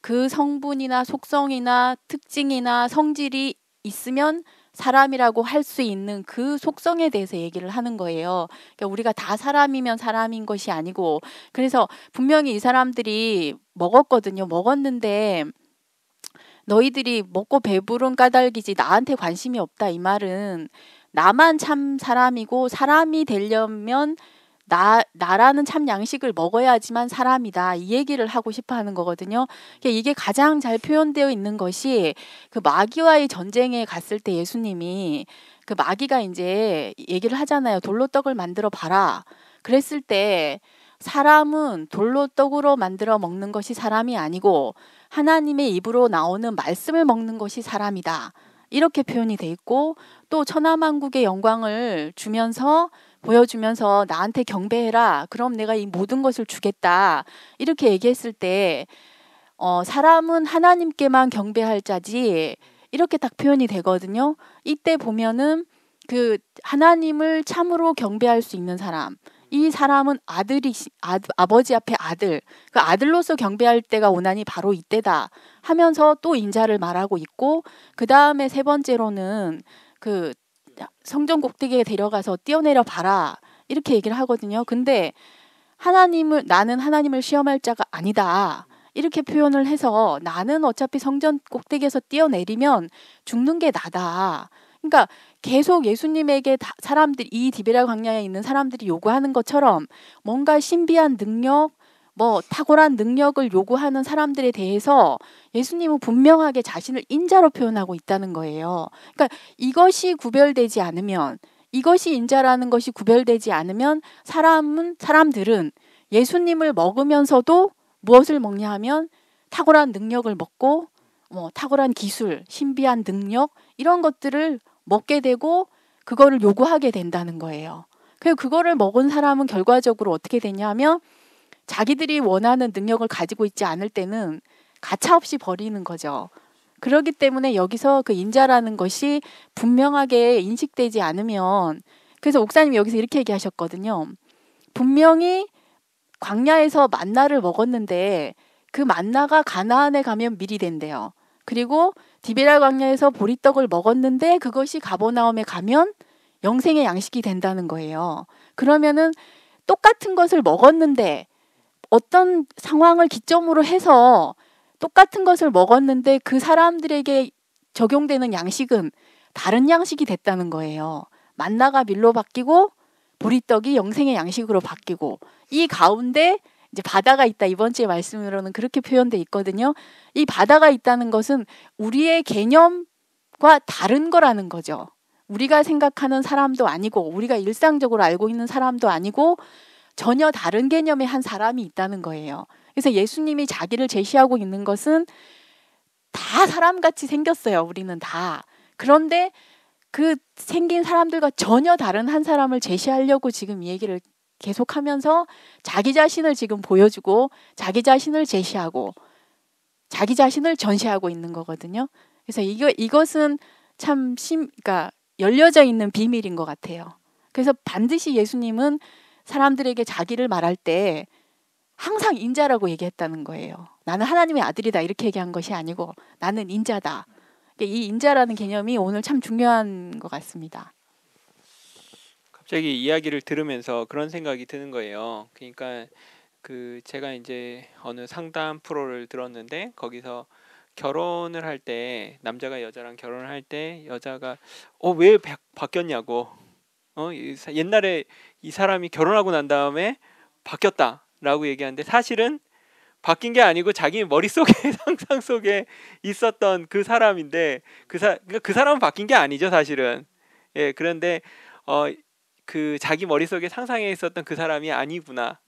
그 성분이나 속성이나 특징이나 성질이 있으면 사람이라고 할 수 있는 그 속성에 대해서 얘기를 하는 거예요. 그러니까 우리가 다 사람이면 사람인 것이 아니고 그래서 분명히 이 사람들이 먹었거든요. 먹었는데 너희들이 먹고 배부른 까닭이지 나한테 관심이 없다. 이 말은 나만 참 사람이고 사람이 되려면 나라는 참 양식을 먹어야지만 사람이다. 이 얘기를 하고 싶어 하는 거거든요. 이게 가장 잘 표현되어 있는 것이 그 마귀와의 전쟁에 갔을 때 예수님이 그 마귀가 이제 얘기를 하잖아요. 돌로 떡을 만들어 봐라. 그랬을 때 사람은 돌로 떡으로 만들어 먹는 것이 사람이 아니고 하나님의 입으로 나오는 말씀을 먹는 것이 사람이다. 이렇게 표현이 돼 있고 또 천하만국의 영광을 보여주면서 나한테 경배해라. 그럼 내가 이 모든 것을 주겠다. 이렇게 얘기했을 때 사람은 하나님께만 경배할 자지 이렇게 딱 표현이 되거든요. 이때 보면은 그 하나님을 참으로 경배할 수 있는 사람, 이 사람은 아버지 앞에 아들, 그 아들로서 경배할 때가 오나니 바로 이때다 하면서 또 인자를 말하고 있고, 그 다음에 세 번째로는 그 성전 꼭대기에 데려가서 뛰어내려 봐라 이렇게 얘기를 하거든요. 근데 나는 하나님을 시험할 자가 아니다 이렇게 표현을 해서 나는 어차피 성전 꼭대기에서 뛰어내리면 죽는 게 나다. 그러니까 계속 예수님에게 이 디베라 광야에 있는 사람들이 요구하는 것처럼 뭔가 신비한 능력, 탁월한 능력을 요구하는 사람들에 대해서 예수님은 분명하게 자신을 인자로 표현하고 있다는 거예요. 그러니까 이것이 인자라는 것이 구별되지 않으면 사람들은 예수님을 먹으면서도 무엇을 먹냐 하면 탁월한 능력을 먹고 탁월한 기술, 신비한 능력 이런 것들을 먹게 되고 그거를 요구하게 된다는 거예요. 그리고 그거를 먹은 사람은 결과적으로 어떻게 되냐 하면 자기들이 원하는 능력을 가지고 있지 않을 때는 가차없이 버리는 거죠. 그렇기 때문에 여기서 그 인자라는 것이 분명하게 인식되지 않으면, 그래서 목사님이 여기서 이렇게 얘기하셨거든요. 분명히 광야에서 만나를 먹었는데 그 만나가 가나안에 가면 밀이 된대요. 그리고 디베라 광야에서 보리떡을 먹었는데 그것이 가버나움에 가면 영생의 양식이 된다는 거예요. 그러면은 똑같은 것을 먹었는데 어떤 상황을 기점으로 해서 똑같은 것을 먹었는데 그 사람들에게 적용되는 양식은 다른 양식이 됐다는 거예요. 만나가 밀로 바뀌고 보리떡이 영생의 양식으로 바뀌고, 이 가운데 이제 바다가 있다. 이번 주의 말씀으로는 그렇게 표현돼 있거든요. 이 바다가 있다는 것은 우리의 개념과 다른 거라는 거죠. 우리가 생각하는 사람도 아니고 우리가 일상적으로 알고 있는 사람도 아니고 전혀 다른 개념의 한 사람이 있다는 거예요. 그래서 예수님이 자기를 제시하고 있는 것은 다 사람같이 생겼어요. 우리는 다. 그런데 그 생긴 사람들과 전혀 다른 한 사람을 제시하려고 지금 이 얘기를 계속하면서 자기 자신을 지금 보여주고 자기 자신을 제시하고 자기 자신을 전시하고 있는 거거든요. 그래서 이것은 참 그러니까 열려져 있는 비밀인 것 같아요. 그래서 반드시 예수님은 사람들에게 자기를 말할 때 항상 인자라고 얘기했다는 거예요. 나는 하나님의 아들이다 이렇게 얘기한 것이 아니고 나는 인자다. 이 인자라는 개념이 오늘 참 중요한 것 같습니다. 갑자기 이야기를 들으면서 그런 생각이 드는 거예요. 그러니까 제가 이제 어느 상담 프로를 들었는데 거기서 결혼을 할 때 남자가 여자랑 결혼을 할 때 여자가 왜 바뀌었냐고, 옛날에 이 사람이 결혼하고 난 다음에 바뀌었다라고 얘기하는데 사실은 바뀐 게 아니고 자기 머릿속에 상상 속에 있었던 그 사람인데 그러니까 그 사람은 바뀐 게 아니죠 사실은. 예, 그런데 그 자기 머릿속에 상상해 있었던 그 사람이 아니구나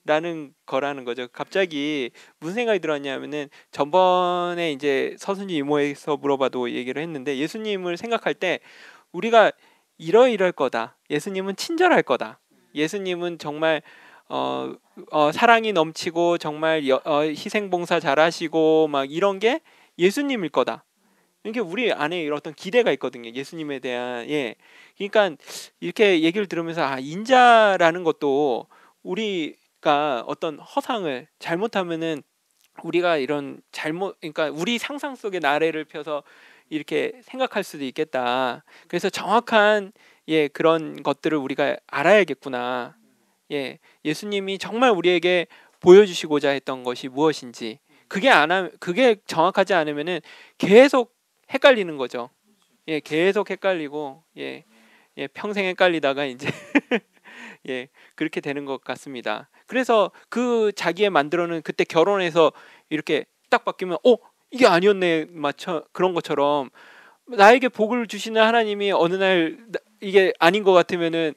라는 거라는 거죠. 갑자기 무슨 생각이 들었냐면은 전번에 이제 서순이 이모에서 물어봐도 얘기를 했는데 예수님을 생각할 때 우리가 이럴 거다. 예수님은 친절할 거다. 예수님은 정말 사랑이 넘치고 정말 희생봉사 잘하시고 막 이런 게 예수님일 거다. 이게 우리 안에 이런 어떤 기대가 있거든요. 예수님에 대한. 예. 그러니까 이렇게 얘기를 들으면서 인자라는 것도 우리가 어떤 허상을 잘못하면은 우리가 이런 그러니까 우리 상상 속의 나래를 펴서 이렇게 생각할 수도 있겠다. 그래서 정확한 그런 것들을 우리가 알아야겠구나. 예. 예수님이 정말 우리에게 보여주시고자 했던 것이 무엇인지, 그게 정확하지 않으면은 계속 헷갈리는 거죠. 예, 계속 헷갈리고 평생 헷갈리다가 이제 그렇게 되는 것 같습니다. 그래서 그 자기의 만들어는 그때 결혼해서 이렇게 딱 바뀌면 이게 아니었네 맞죠? 그런 것처럼 나에게 복을 주시는 하나님이 어느 날 이게 아닌 것 같으면은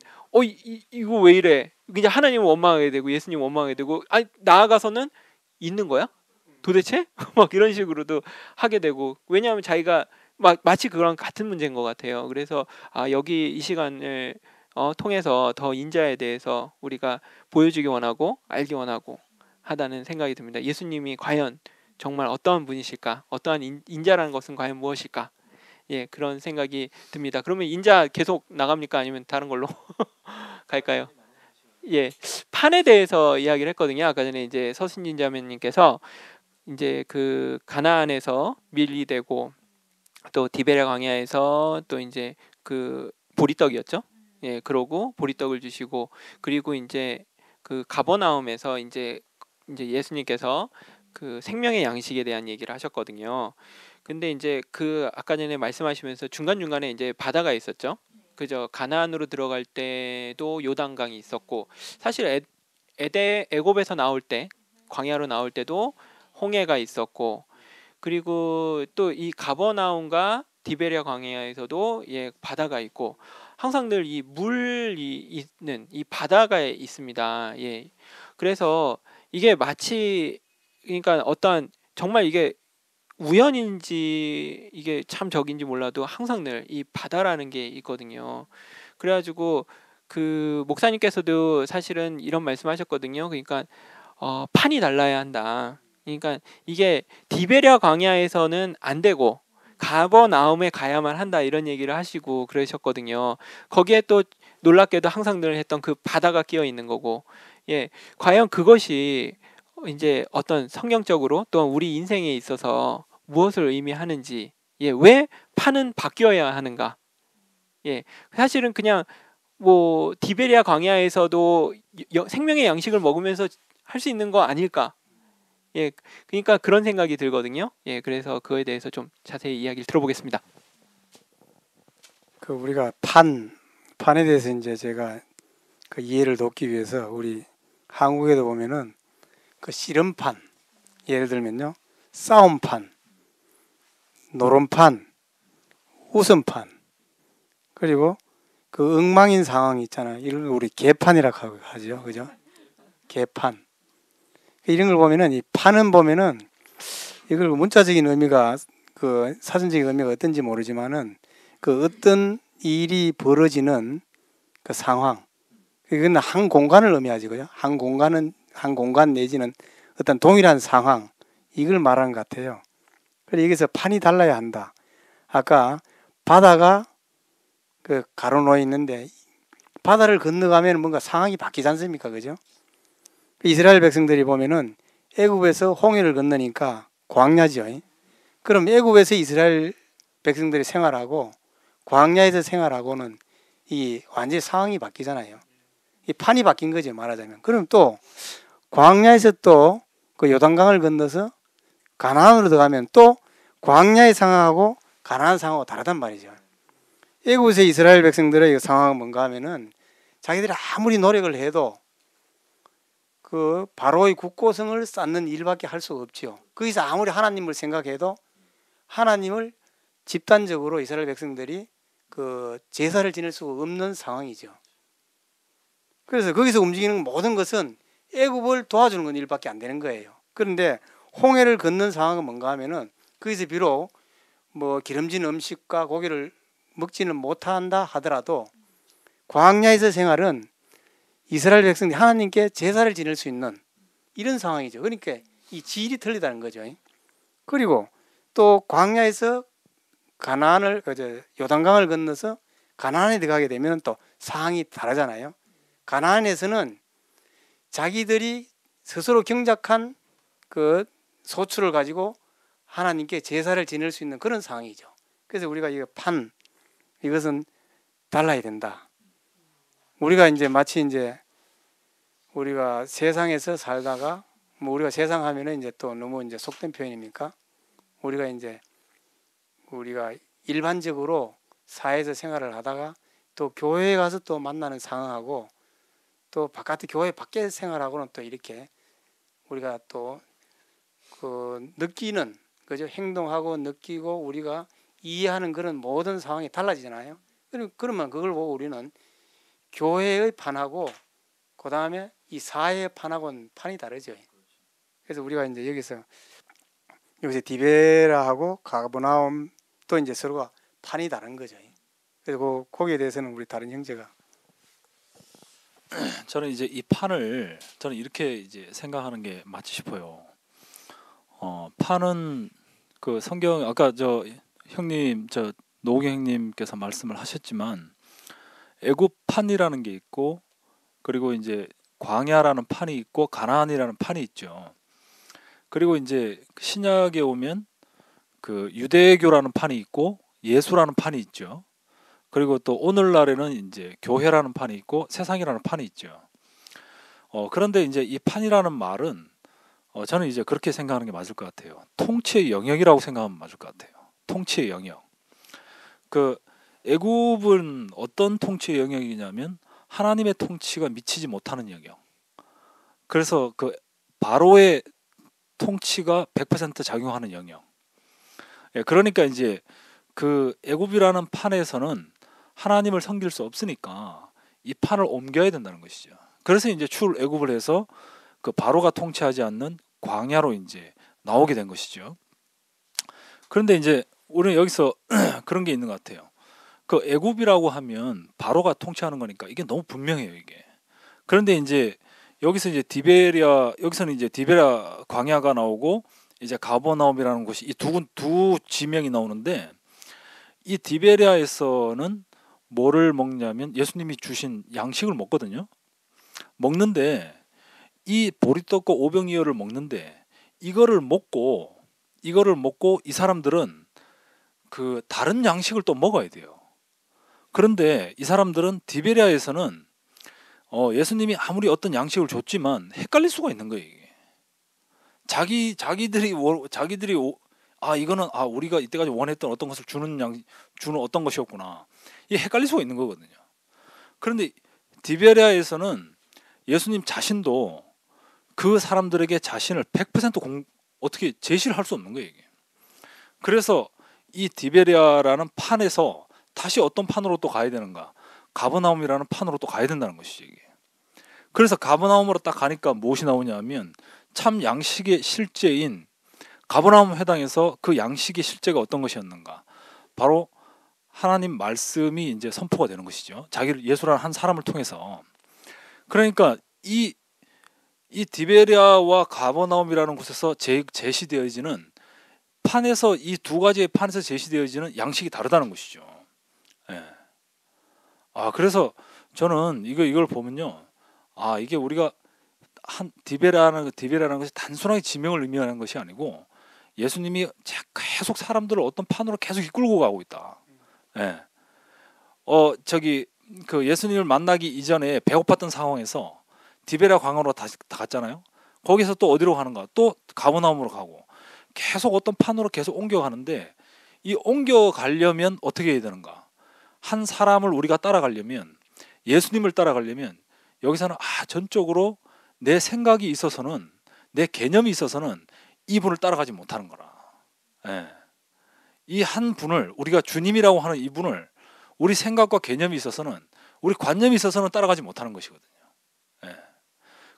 이거 왜 이래? 그냥 하나님을 원망하게 되고 예수님 원망하게 되고 나아가서는 있는 거야? 도대체? 막 이런 식으로도 하게 되고 왜냐하면 자기가 마치 그거랑 같은 문제인 것 같아요. 그래서 여기 이 시간을 통해서 더 인자에 대해서 우리가 보여주기 원하고 알기 원하고 하다는 생각이 듭니다. 예수님이 과연 정말 어떠한 분이실까? 어떠한 인자라는 것은 과연 무엇일까? 그런 생각이 듭니다. 그러면 인자 계속 나갑니까? 아니면 다른 걸로 갈까요? 판에 대해서 이야기를 했거든요. 아까 전에 이제 서신진 자매님께서 이제 그 가나안에서 밀리되고 또 디베랴 광야에서 또 이제 그 보리떡이었죠. 그러고 보리떡을 주시고 그리고 이제 그 가버나움에서 이제 예수님께서 그 생명의 양식에 대한 얘기를 하셨거든요. 근데 이제 그 아까 전에 말씀하시면서 중간중간에 이제 바다가 있었죠. 그죠? 가나안으로 들어갈 때도 요단강이 있었고 사실 애굽에서 나올 때 광야로 나올 때도 홍해가 있었고 그리고 또 이 가버나움과 디베랴 광야에서도 바다가 있고 항상 늘 이 물이 있는 이 바다가 있습니다. 그래서 이게 마치 그러니까 어떠한 정말 이게 우연인지 이게 참 적인지 몰라도 항상 늘 이 바다라는 게 있거든요. 그래가지고 그 목사님께서도 사실은 이런 말씀하셨거든요. 그러니까 판이 달라야 한다. 그러니까 이게 디베랴 광야에서는 안 되고 가버나움에 가야만 한다 이런 얘기를 하시고 그러셨거든요. 거기에 또 놀랍게도 항상 늘 했던 그 바다가 끼어 있는 거고 과연 그것이 이제 어떤 성경적으로 또 우리 인생에 있어서 무엇을 의미하는지 왜 판은 바뀌어야 하는가 사실은 그냥 뭐 디베랴 광야에서도 생명의 양식을 먹으면서 할 수 있는 거 아닐까 그러니까 그런 생각이 들거든요. 그래서 그거에 대해서 좀 자세히 이야기를 들어보겠습니다. 그 우리가 판에 대해서 이제 제가 그 이해를 돕기 위해서 우리 한국에도 보면은 그 씨름판 예를 들면요 싸움판, 노름판, 웃음판 그리고 그 엉망인 상황이 있잖아요. 이걸 우리 개판이라고 하죠, 그죠? 개판. 이런 걸 보면은 이 판은 보면은 이걸 문자적인 의미가 그 사전적인 의미가 어떤지 모르지만은 그 어떤 일이 벌어지는 그 상황 이건 한 공간을 의미하지 그죠? 한 공간 내지는 어떤 동일한 상황 이걸 말하는 것 같아요. 그래서 여기서 판이 달라야 한다. 아까 바다가 그 가로놓여 있는데 바다를 건너가면 뭔가 상황이 바뀌지 않습니까, 그죠? 이스라엘 백성들이 보면은 애굽에서 홍해를 건너니까 광야죠. 그럼 애굽에서 이스라엘 백성들이 생활하고 광야에서 생활하고는 이 완전히 상황이 바뀌잖아요. 이 판이 바뀐 거죠, 말하자면. 그럼 또 광야에서 또 그 요단강을 건너서 가나안으로 들어가면 또 광야의 상황하고 가나안 상황하고 다르단 말이죠. 애굽에서 이스라엘 백성들의 상황은 뭔가 하면은 자기들이 아무리 노력을 해도 그 바로의 국고성을 쌓는 일밖에 할 수 없죠. 거기서 아무리 하나님을 생각해도 하나님을 집단적으로 이스라엘 백성들이 그 제사를 지낼 수 없는 상황이죠. 그래서 거기서 움직이는 모든 것은 애굽을 도와주는 건 일밖에 안 되는 거예요. 그런데 홍해를 건넌 상황은 뭔가 하면은 거기서 비록 뭐 기름진 음식과 고기를 먹지는 못한다 하더라도 광야에서 생활은 이스라엘 백성들이 하나님께 제사를 지낼 수 있는 이런 상황이죠. 그러니까 이 질이 틀리다는 거죠. 그리고 또 광야에서 가나안을 요단강을 건너서 가나안에 들어가게 되면 또 상황이 다르잖아요. 가나안에서는 자기들이 스스로 경작한 그 소출을 가지고 하나님께 제사를 지낼 수 있는 그런 상황이죠. 그래서 우리가 이것은 달라야 된다. 우리가 이제 마치 이제 우리가 세상에서 살다가 뭐 우리가 세상 하면은 이제 또 너무 이제 속된 표현입니까? 우리가 일반적으로 사회에서 생활을 하다가 또 교회에 가서 또 만나는 상황하고 또 바깥에 교회 밖에 생활하고는 또 이렇게 우리가 또 그 느끼는 그죠? 행동하고 느끼고 우리가 이해하는 그런 모든 상황이 달라지잖아요. 그러면 그걸 보고 우리는 교회의 판하고 그 다음에 이 사회의 판하고는 판이 다르죠. 그래서 우리가 이제 여기서 디베라하고 가버나움 또 이제 서로가 판이 다른 거죠. 그리고 거기에 대해서는 우리 다른 형제가 저는 이제 이 판을 저는 이렇게 이제 생각하는 게 맞지 싶어요. 판은 그 성경 아까 저 형님 저 노경 형님께서 말씀을 하셨지만 애굽판이라는 게 있고 그리고 이제 광야라는 판이 있고 가나안이라는 판이 있죠. 그리고 이제 신약에 오면 그 유대교라는 판이 있고 예수라는 판이 있죠. 그리고 또 오늘날에는 이제 교회라는 판이 있고 세상이라는 판이 있죠. 그런데 이제 이 판이라는 말은 저는 이제 그렇게 생각하는 게 맞을 것 같아요. 통치의 영역이라고 생각하면 맞을 것 같아요. 통치의 영역. 그 애굽은 어떤 통치의 영역이냐면 하나님의 통치가 미치지 못하는 영역. 그래서 그 바로의 통치가 100% 작용하는 영역. 예, 그러니까 이제 그 애굽이라는 판에서는 하나님을 섬길 수 없으니까 이 판을 옮겨야 된다는 것이죠. 그래서 이제 출애굽을 해서 그 바로가 통치하지 않는 광야로 이제 나오게 된 것이죠. 그런데 이제 우리는 여기서 그런 게 있는 것 같아요. 그 애굽이라고 하면 바로가 통치하는 거니까 이게 너무 분명해요, 이게. 그런데 이제 여기서는 이제 디베라 광야가 나오고 이제 가버나움이라는 곳이 이 두 지명이 나오는데 이 디베리아에서는 뭐를 먹냐면 예수님이 주신 양식을 먹거든요. 먹는데 이 보리떡과 오병이어를 먹는데 이거를 먹고 이 사람들은 그 다른 양식을 또 먹어야 돼요. 그런데 이 사람들은 디베리아에서는 예수님이 아무리 어떤 양식을 줬지만 헷갈릴 수가 있는 거예요. 이게. 자기들이 이거는 우리가 이때까지 원했던 어떤 것을 주는 어떤 것이었구나. 이게 헷갈릴 수가 있는 거거든요. 그런데 디베리아에서는 예수님 자신도 그 사람들에게 자신을 100% 어떻게 제시를 할 수 없는 거예요. 이게. 그래서 이 디베리아라는 판에서 다시 어떤 판으로 또 가야 되는가? 가버나움이라는 판으로 또 가야 된다는 것이죠. 이게. 그래서 가버나움으로 딱 가니까 무엇이 나오냐면 참 양식의 실제인 가버나움 회당에서 그 양식의 실제가 어떤 것이었는가? 바로 하나님 말씀이 이제 선포가 되는 것이죠. 예수라는 한 사람을 통해서. 그러니까 이 디베리아와 가버나움이라는 곳에서 제시되어지는 판에서 이 두 가지의 판에서 제시되어지는 양식이 다르다는 것이죠. 예. 그래서 저는 이걸 보면요. 이게 우리가 한 디베라라는 것이 단순하게 지명을 의미하는 것이 아니고 예수님이 계속 사람들을 어떤 판으로 계속 이끌고 가고 있다. 예. 그 예수님을 만나기 이전에 배고팠던 상황에서 디베라 광야로 다시 갔잖아요. 거기서 또 어디로 가는가? 또 가버나움으로 가고 계속 어떤 판으로 계속 옮겨가는데 이 옮겨가려면 어떻게 해야 되는가? 한 사람을 우리가 따라가려면 예수님을 따라가려면 여기서는 전적으로 내 생각이 있어서는 내 개념이 있어서는 이분을 따라가지 못하는 거라. 예. 이 한 분을 우리가 주님이라고 하는 이분을 우리 생각과 개념이 있어서는 우리 관념이 있어서는 따라가지 못하는 것이거든요. 예.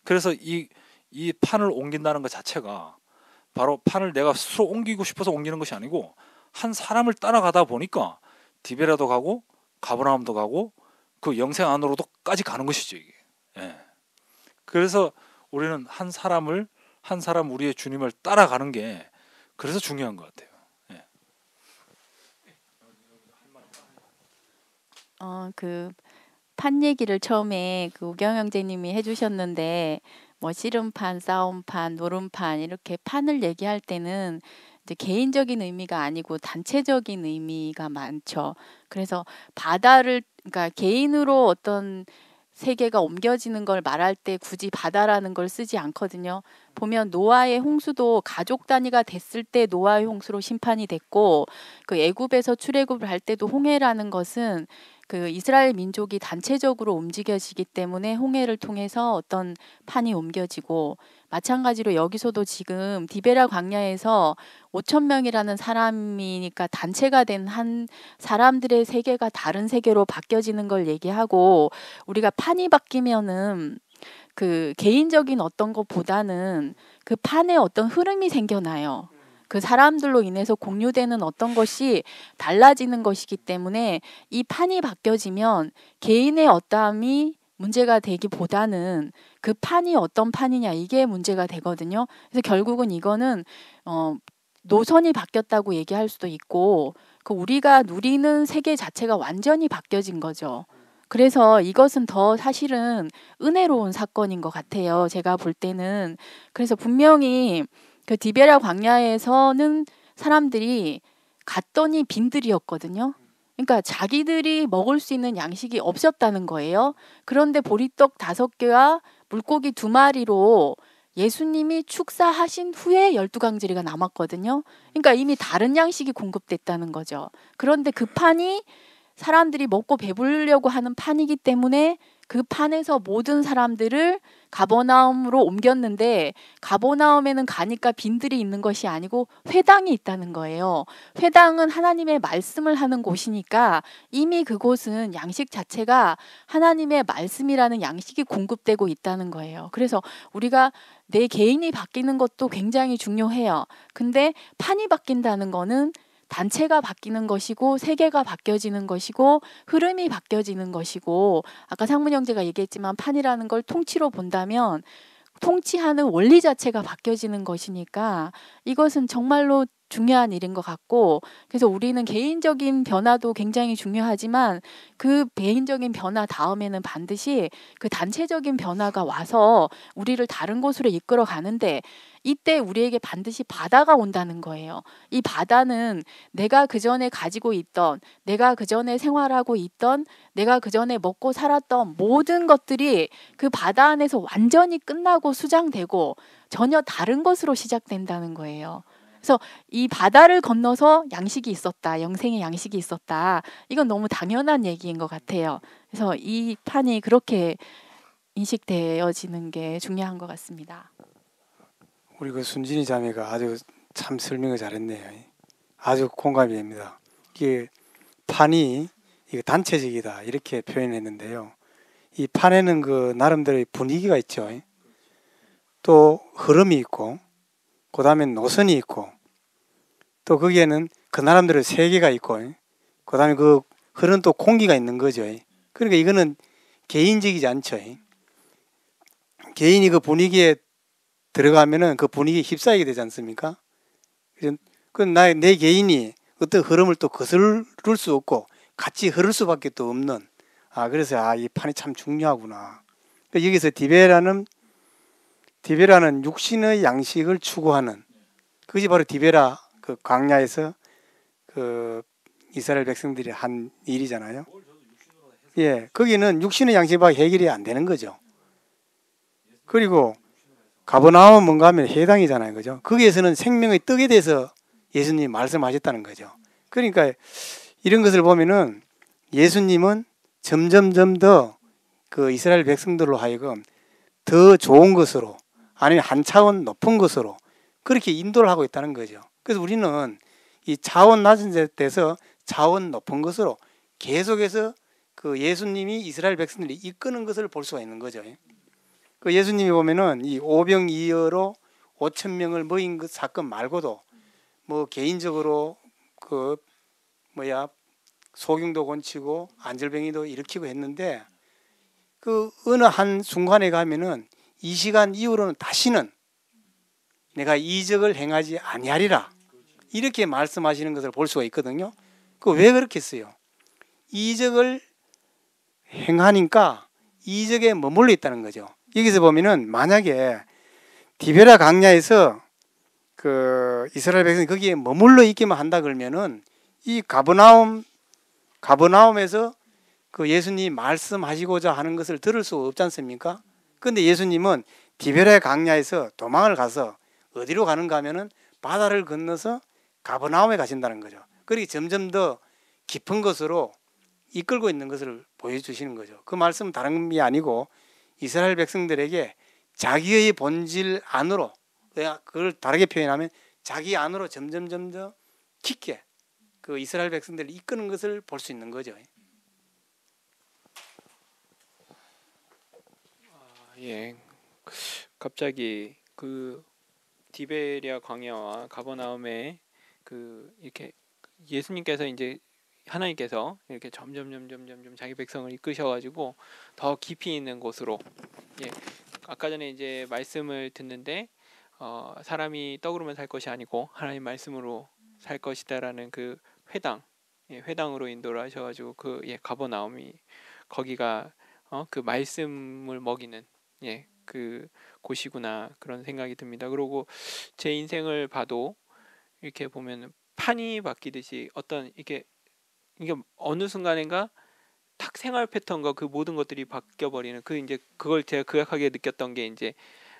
그래서 이 판을 옮긴다는 것 자체가 바로 판을 내가 스스로 옮기고 싶어서 옮기는 것이 아니고 한 사람을 따라가다 보니까 디베라도 가고 가버나움도 가고 그 영생 안으로도까지 가는 것이죠. 이게. 예. 그래서 우리는 한 사람 우리의 주님을 따라가는 게 그래서 중요한 것 같아요. 예. 그 판 얘기를 처음에 그 우경 형제님이 해주셨는데 뭐 씨름판, 싸움판, 노름판 이렇게 판을 얘기할 때는 이제 개인적인 의미가 아니고 단체적인 의미가 많죠. 그래서 그러니까 개인으로 어떤 세계가 옮겨지는 걸 말할 때 굳이 바다라는 걸 쓰지 않거든요. 보면 노아의 홍수도 가족 단위가 됐을 때 노아의 홍수로 심판이 됐고, 그 애굽에서 출애굽을 할 때도 홍해라는 것은 그 이스라엘 민족이 단체적으로 움직여지기 때문에 홍해를 통해서 어떤 판이 옮겨지고, 마찬가지로 여기서도 지금 디베라 광야에서 5천 명이라는 사람이니까 단체가 된 한 사람들의 세계가 다른 세계로 바뀌어지는 걸 얘기하고, 우리가 판이 바뀌면은 그 개인적인 어떤 것보다는 그 판에 어떤 흐름이 생겨나요. 그 사람들로 인해서 공유되는 어떤 것이 달라지는 것이기 때문에 이 판이 바뀌어지면 개인의 어떠함이 문제가 되기보다는 그 판이 어떤 판이냐, 이게 문제가 되거든요. 그래서 결국은 이거는 노선이 바뀌었다고 얘기할 수도 있고, 그 우리가 누리는 세계 자체가 완전히 바뀌어진 거죠. 그래서 이것은 더 사실은 은혜로운 사건인 것 같아요. 제가 볼 때는. 그래서 분명히 그 디베라 광야에서는 사람들이 갔더니 빈들이었거든요. 그러니까 자기들이 먹을 수 있는 양식이 없었다는 거예요. 그런데 보리떡 5개와 물고기 2마리로 예수님이 축사하신 후에 12강짜리가 남았거든요. 그러니까 이미 다른 양식이 공급됐다는 거죠. 그런데 그 판이 사람들이 먹고 배부르려고 하는 판이기 때문에 그 판에서 모든 사람들을 가버나움으로 옮겼는데, 가버나움에는 가니까 빈들이 있는 것이 아니고 회당이 있다는 거예요. 회당은 하나님의 말씀을 하는 곳이니까 이미 그곳은 양식 자체가 하나님의 말씀이라는 양식이 공급되고 있다는 거예요. 그래서 우리가 내 개인이 바뀌는 것도 굉장히 중요해요. 근데 판이 바뀐다는 거는 단체가 바뀌는 것이고, 세계가 바뀌어지는 것이고, 흐름이 바뀌어지는 것이고, 아까 상문 형제가 얘기했지만 판이라는 걸 통치로 본다면 통치하는 원리 자체가 바뀌어지는 것이니까 이것은 정말로 중요한 일인 것 같고, 그래서 우리는 개인적인 변화도 굉장히 중요하지만 그 개인적인 변화 다음에는 반드시 그 단체적인 변화가 와서 우리를 다른 곳으로 이끌어 가는데, 이때 우리에게 반드시 바다가 온다는 거예요. 이 바다는 내가 그전에 가지고 있던, 내가 그전에 생활하고 있던, 내가 그전에 먹고 살았던 모든 것들이 그 바다 안에서 완전히 끝나고 수장되고 전혀 다른 것으로 시작된다는 거예요. 그래서 이 바다를 건너서 양식이 있었다, 영생의 양식이 있었다, 이건 너무 당연한 얘기인 것 같아요. 그래서 이 판이 그렇게 인식되어지는 게 중요한 것 같습니다. 우리 그 순진이 자매가 아주 참 설명을 잘했네요. 아주 공감이 됩니다. 이게 판이 이게 단체적이다 이렇게 표현했는데요. 이 판에는 그 나름대로의 분위기가 있죠. 또 흐름이 있고, 그 다음에 노선이 있고, 또 거기에는 그 나름대로 세계가 있고, 그 다음에 그 흐르는 또 공기가 있는 거죠. 그러니까 이거는 개인적이지 않죠. 개인이 그 분위기에 들어가면은 그 분위기에 휩싸이게 되지 않습니까? 내 개인이 어떤 흐름을 또 거스를 수 없고 같이 흐를 수밖에 또 없는, 그래서 이 판이 참 중요하구나. 여기서 디베라는 육신의 양식을 추구하는, 그것이 바로 디베라 그 광야에서 그 이스라엘 백성들이 한 일이잖아요. 예, 거기는 육신의 양식밖에 해결이 안 되는 거죠. 그리고 가버나움은 뭔가 하면 해당이잖아요. 그죠? 거기에서는 생명의 떡에 대해서 예수님이 말씀하셨다는 거죠. 그러니까 이런 것을 보면은 예수님은 점점점 더 그 이스라엘 백성들로 하여금 더 좋은 것으로, 아니면 한 차원 높은 것으로 그렇게 인도를 하고 있다는 거죠. 그래서 우리는 이 차원 낮은 데서 차원 높은 것으로 계속해서 그 예수님이 이스라엘 백성들이 이끄는 것을 볼 수가 있는 거죠. 그 예수님이 보면은 이 오병이어로 5천 명을 모인 그 사건 말고도 뭐 개인적으로 그 소경도 고치고 안절병이도 일으키고 했는데, 그 어느 한 순간에 가면은 이 시간 이후로는 다시는 내가 이적을 행하지 아니하리라 이렇게 말씀하시는 것을 볼 수가 있거든요. 그 왜 그렇겠어요? 이적을 행하니까 이적에 머물러 있다는 거죠. 여기서 보면은 만약에 디베라 광야에서 그 이스라엘 백성이 거기에 머물러 있기만 한다 그러면은 이 가버나움에서 그 예수님이 말씀하시고자 하는 것을 들을 수 없지 않습니까? 근데 예수님은 디베랴 강야에서 도망을 가서 어디로 가는가 하면은 바다를 건너서 가버나움에 가신다는 거죠. 그렇게 점점 더 깊은 것으로 이끌고 있는 것을 보여주시는 거죠. 그 말씀은 다른 게 아니고 이스라엘 백성들에게 자기의 본질 안으로, 그걸 다르게 표현하면 자기 안으로 점점 더 깊게 그 이스라엘 백성들을 이끄는 것을 볼 수 있는 거죠. 예, 갑자기 그 디베랴 광야와 가버나움에 그 이렇게 예수님께서 이제 하나님께서 이렇게 점점 자기 백성을 이끄셔가지고 더 깊이 있는 곳으로, 예, 아까 전에 이제 말씀을 듣는데 사람이 떡으로만 살 것이 아니고 하나님 말씀으로 살 것이다라는 그 회당, 예, 회당으로 인도를 하셔가지고 그 가버나움이 거기가 그 말씀을 먹이는, 예, 그 곳이구나 그런 생각이 듭니다. 그리고 제 인생을 봐도 이렇게 보면 판이 바뀌듯이 어떤 이게 어느 순간인가 탁 생활 패턴과 그 모든 것들이 바뀌어 버리는 그 이제 그걸 제가 극악하게 느꼈던 게 이제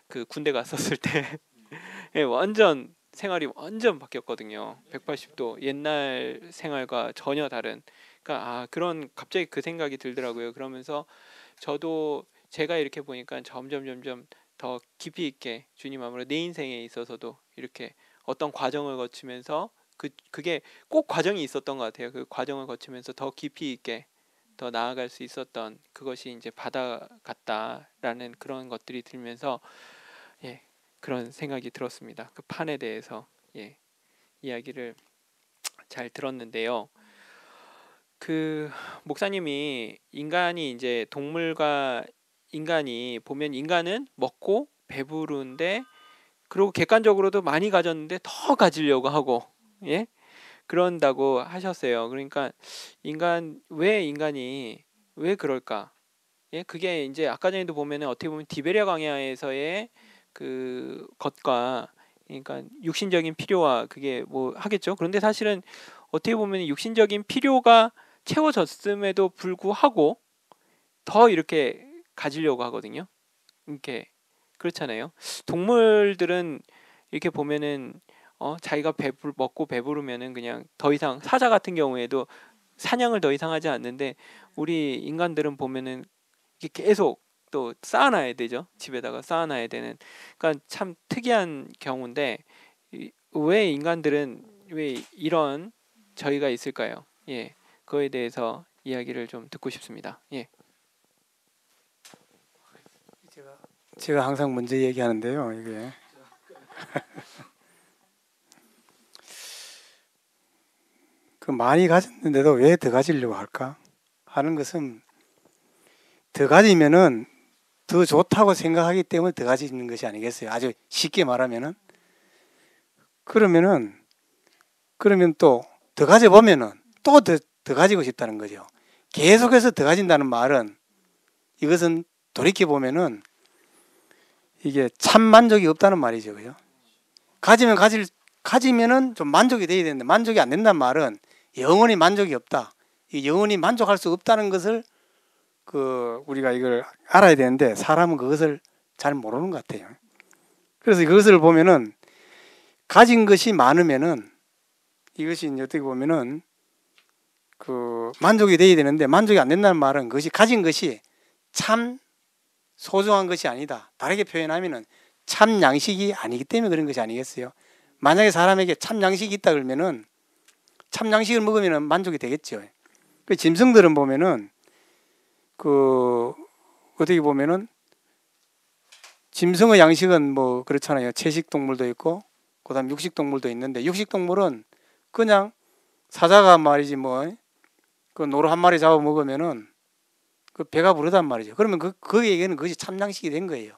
그 군대 갔었을 때 예, 완전 생활이 완전 바뀌었거든요. 180도 옛날 생활과 전혀 다른, 그러니까 그런 갑자기 그 생각이 들더라고요. 그러면서 저도 제가 이렇게 보니까 점점 더 깊이 있게 주님 아무로 내 인생에 있어서도 이렇게 어떤 과정을 거치면서 그게 꼭 과정이 있었던 것 같아요. 그 과정을 거치면서 더 깊이 있게 더 나아갈 수 있었던 그것이 이제 바다 같다라는 그런 것들이 들면서, 예, 그런 생각이 들었습니다. 그 판에 대해서, 예, 이야기를 잘 들었는데요. 그 목사님이 인간이 이제 동물과 인간이 보면 인간은 먹고 배부른데 그리고 객관적으로도 많이 가졌는데 더 가지려고 하고, 예, 그런다고 하셨어요. 그러니까 왜 인간이 왜 그럴까? 예, 그게 이제 아까 전에도 보면은 어떻게 보면 디베랴 광야에서의 그 것과, 그러니까 육신적인 필요와 그게 뭐 하겠죠. 그런데 사실은 어떻게 보면 육신적인 필요가 채워졌음에도 불구하고 더 이렇게 가지려고 하거든요. 이렇게 그렇잖아요. 동물들은 이렇게 보면은 자기가 먹고 배부르면은 그냥 더 이상, 사자 같은 경우에도 사냥을 더 이상 하지 않는데 우리 인간들은 보면은 이게 계속 또 쌓아놔야 되죠. 집에다가 쌓아놔야 되는. 그러니까 참 특이한 경우인데 왜 인간들은 왜 이런 저희가 있을까요? 예, 그거에 대해서 이야기를 좀 듣고 싶습니다. 예. 제가 항상 먼저 얘기하는데요. 이게 그 많이 가졌는데도 왜 더 가지려고 할까 하는 것은, 더 가지면은 더 좋다고 생각하기 때문에 더 가지는 것이 아니겠어요. 아주 쉽게 말하면은. 그러면 또 더 가져보면은 또 더 가지고 싶다는 거죠. 계속해서 더 가진다는 말은, 이것은 돌이켜 보면은 이게 참 만족이 없다는 말이죠. 그죠? 가지면은 좀 만족이 돼야 되는데 만족이 안 된다는 말은 영원히 만족이 없다. 영원히 만족할 수 없다는 것을 우리가 이걸 알아야 되는데 사람은 그것을 잘 모르는 것 같아요. 그래서 그것을 보면은 가진 것이 많으면은 이것이 어떻게 보면은 만족이 돼야 되는데 만족이 안 된다는 말은 그것이 가진 것이 참 소중한 것이 아니다. 다르게 표현하면은 참 양식이 아니기 때문에 그런 것이 아니겠어요. 만약에 사람에게 참 양식이 있다 그러면은 참 양식을 먹으면은 만족이 되겠죠. 그 짐승들은 보면은 어떻게 보면은 짐승의 양식은 뭐 그렇잖아요. 채식 동물도 있고 그다음 육식 동물도 있는데, 육식 동물은 그냥 사자가 말이지 뭐 그 노루 한 마리 잡아 먹으면은 그 배가 부르단 말이죠. 그러면 거기에게는 그것이 참 양식이 된 거예요.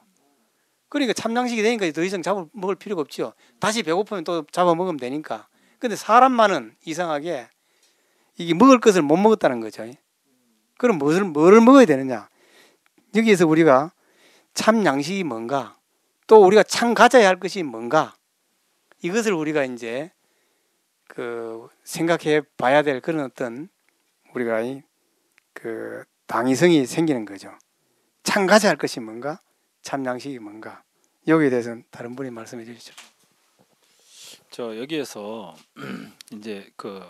그러니까 참 양식이 되니까 더 이상 잡아 먹을 필요가 없죠. 다시 배고프면 또 잡아 먹으면 되니까. 근데 사람만은 이상하게 이게 먹을 것을 못 먹었다는 거죠. 그럼 뭐를 먹어야 되느냐? 여기에서 우리가 참 양식이 뭔가, 또 우리가 참 가져야 할 것이 뭔가, 이것을 우리가 이제 생각해 봐야 될 그런 어떤 우리가 그 당위성이 생기는 거죠. 참가자할 것이 뭔가, 참 양식이 뭔가. 여기에 대해서는 다른 분이 말씀해 주시죠. 저 여기에서 이제 그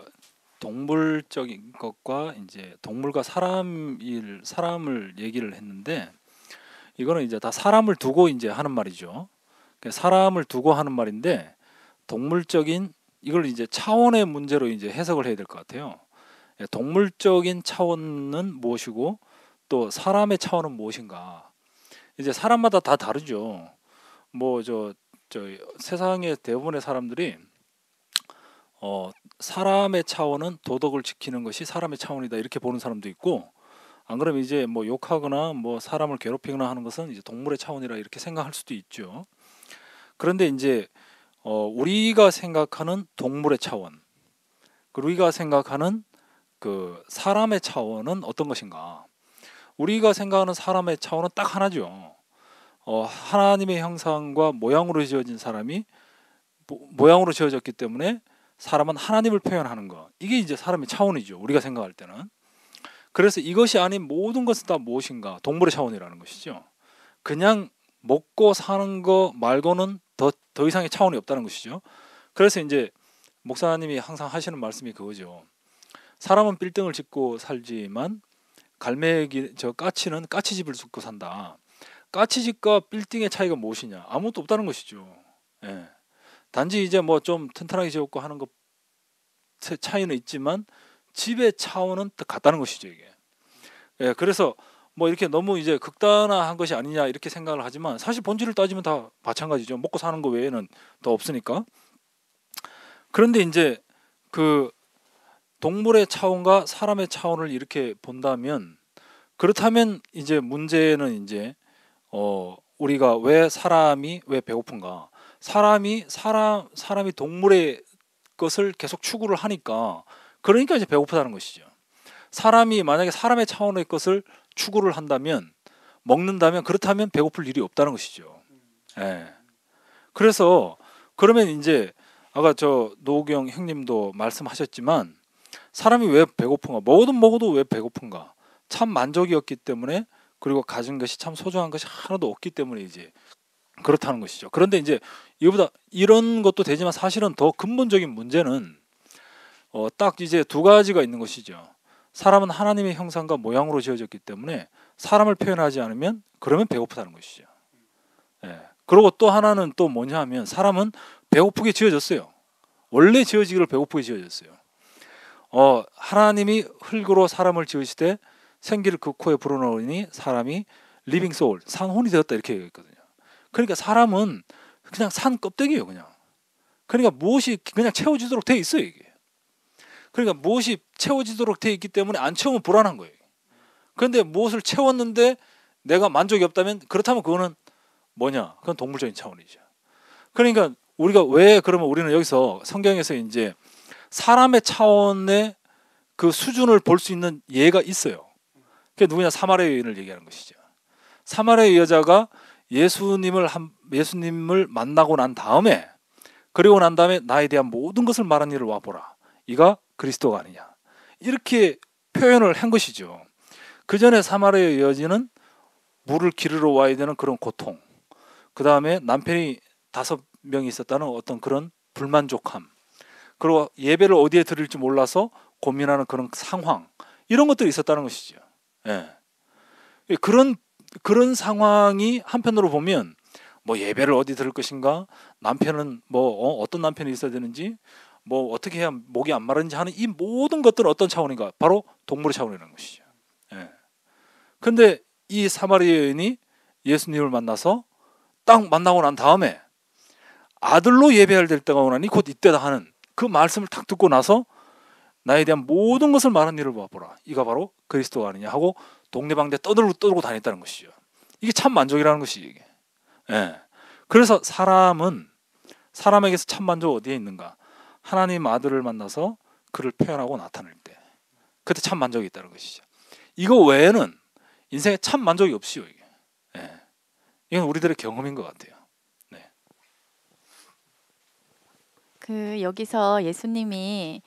동물적인 것과 이제 동물과 사람을 얘기를 했는데 이거는 이제 다 사람을 두고 이제 하는 말이죠. 사람을 두고 하는 말인데 동물적인 이걸 이제 차원의 문제로 이제 해석을 해야 될 것 같아요. 동물적인 차원은 무엇이고 또 사람의 차원은 무엇인가? 이제 사람마다 다 다르죠. 뭐 저 세상의 대부분의 사람들이 사람의 차원은 도덕을 지키는 것이 사람의 차원이다 이렇게 보는 사람도 있고 안 그러면 이제 뭐 욕하거나 뭐 사람을 괴롭히거나 하는 것은 이제 동물의 차원이라 이렇게 생각할 수도 있죠. 그런데 이제 우리가 생각하는 동물의 차원, 그리고 우리가 생각하는 그 사람의 차원은 어떤 것인가? 우리가 생각하는 사람의 차원은 딱 하나죠. 하나님의 형상과 모양으로 지어진 사람이 모양으로 지어졌기 때문에 사람은 하나님을 표현하는 것. 이게 이제 사람의 차원이죠. 우리가 생각할 때는. 그래서 이것이 아닌 모든 것은 다 무엇인가? 동물의 차원이라는 것이죠. 그냥 먹고 사는 거 말고는 더 이상의 차원이 없다는 것이죠. 그래서 이제 목사님이 항상 하시는 말씀이 그거죠. 사람은 빌딩을 짓고 살지만 까치는 까치집을 짓고 산다. 까치집과 빌딩의 차이가 무엇이냐? 아무것도 없다는 것이죠. 예. 단지 이제 뭐 좀 튼튼하게 지었고 하는 것 차이는 있지만 집의 차원은 같다는 것이죠, 이게. 예, 그래서 뭐 이렇게 너무 이제 극단화한 것이 아니냐 이렇게 생각을 하지만 사실 본질을 따지면 다 마찬가지죠. 먹고 사는 거 외에는 더 없으니까. 그런데 이제 그 동물의 차원과 사람의 차원을 이렇게 본다면 그렇다면 이제 문제는 이제 우리가 사람이 왜 배고픈가? 사람이 동물의 것을 계속 추구를 하니까 그러니까 이제 배고프다는 것이죠. 사람이 만약에 사람의 차원의 것을 추구를 한다면 먹는다면 그렇다면 배고플 일이 없다는 것이죠. 예. 그래서 그러면 이제 아까 저 노경 형님도 말씀하셨지만 사람이 왜 배고픈가? 먹어도 왜 배고픈가? 참 만족이었기 때문에 그리고 가진 것이 참 소중한 것이 하나도 없기 때문에 이제 그렇다는 것이죠. 그런데 이제 이거보다 이런 것도 되지만 사실은 더 근본적인 문제는 딱 이제 두 가지가 있는 것이죠. 사람은 하나님의 형상과 모양으로 지어졌기 때문에 사람을 표현하지 않으면 그러면 배고프다는 것이죠. 예. 그리고 또 하나는 또 뭐냐 하면 사람은 배고프게 지어졌어요. 원래 지어지기를 배고프게 지어졌어요. 하나님이 흙으로 사람을 지으시되 생기를 그 코에 불어넣으니 사람이 리빙 소울, 산혼이 되었다 이렇게 얘기했거든요. 그러니까 사람은 그냥 산 껍데기예요, 그냥. 그러니까 무엇이 그냥 채워지도록 돼 있어요, 이게. 그러니까 무엇이 채워지도록 돼 있기 때문에 안 채우면 불안한 거예요. 그런데 무엇을 채웠는데 내가 만족이 없다면 그렇다면 그거는 뭐냐? 그건 동물적인 차원이죠. 그러니까 우리가 왜 그러면 우리는 여기서 성경에서 이제 사람의 차원의 그 수준을 볼 수 있는 예가 있어요. 그게 누구냐? 사마리아 여인을 얘기하는 것이죠. 사마리아 여자가 예수님을 만나고 난 다음에 그리고 난 다음에 나에 대한 모든 것을 말한 이를 와보라. 이가 그리스도가 아니냐. 이렇게 표현을 한 것이죠. 그 전에 사마리아 여인은 물을 기르러 와야 되는 그런 고통, 그 다음에 남편이 5명이 있었다는 어떤 그런 불만족함, 그리고 예배를 어디에 드릴지 몰라서 고민하는 그런 상황, 이런 것들이 있었다는 것이죠. 예. 그런 상황이 한편으로 보면 뭐 예배를 어디 드릴 것인가, 남편은 뭐 어떤 남편이 있어야 되는지, 뭐 어떻게 해야 목이 안 마르는지 하는 이 모든 것들은 어떤 차원인가? 바로 동물의 차원이라는 것이죠. 예. 근데 이 사마리아 여인이 예수님을 만나서 딱 만나고 난 다음에 아들로 예배할 때가 오나니 곧 이때다 하는 그 말씀을 딱 듣고 나서 나에 대한 모든 것을 말한 이를 봐보라. 이가 바로 그리스도가 아니냐 하고 동네방네 떠들고 다녔다는 것이죠. 이게 참 만족이라는 것이죠, 이게. 예. 그래서 사람에게서 참 만족 어디에 있는가? 하나님 아들을 만나서 그를 표현하고 나타낼 때, 그때 참 만족이 있다는 것이죠. 이거 외에는 인생에 참 만족이 없이요, 이게. 예. 이건 우리들의 경험인 것 같아요. 네. 여기서 예수님이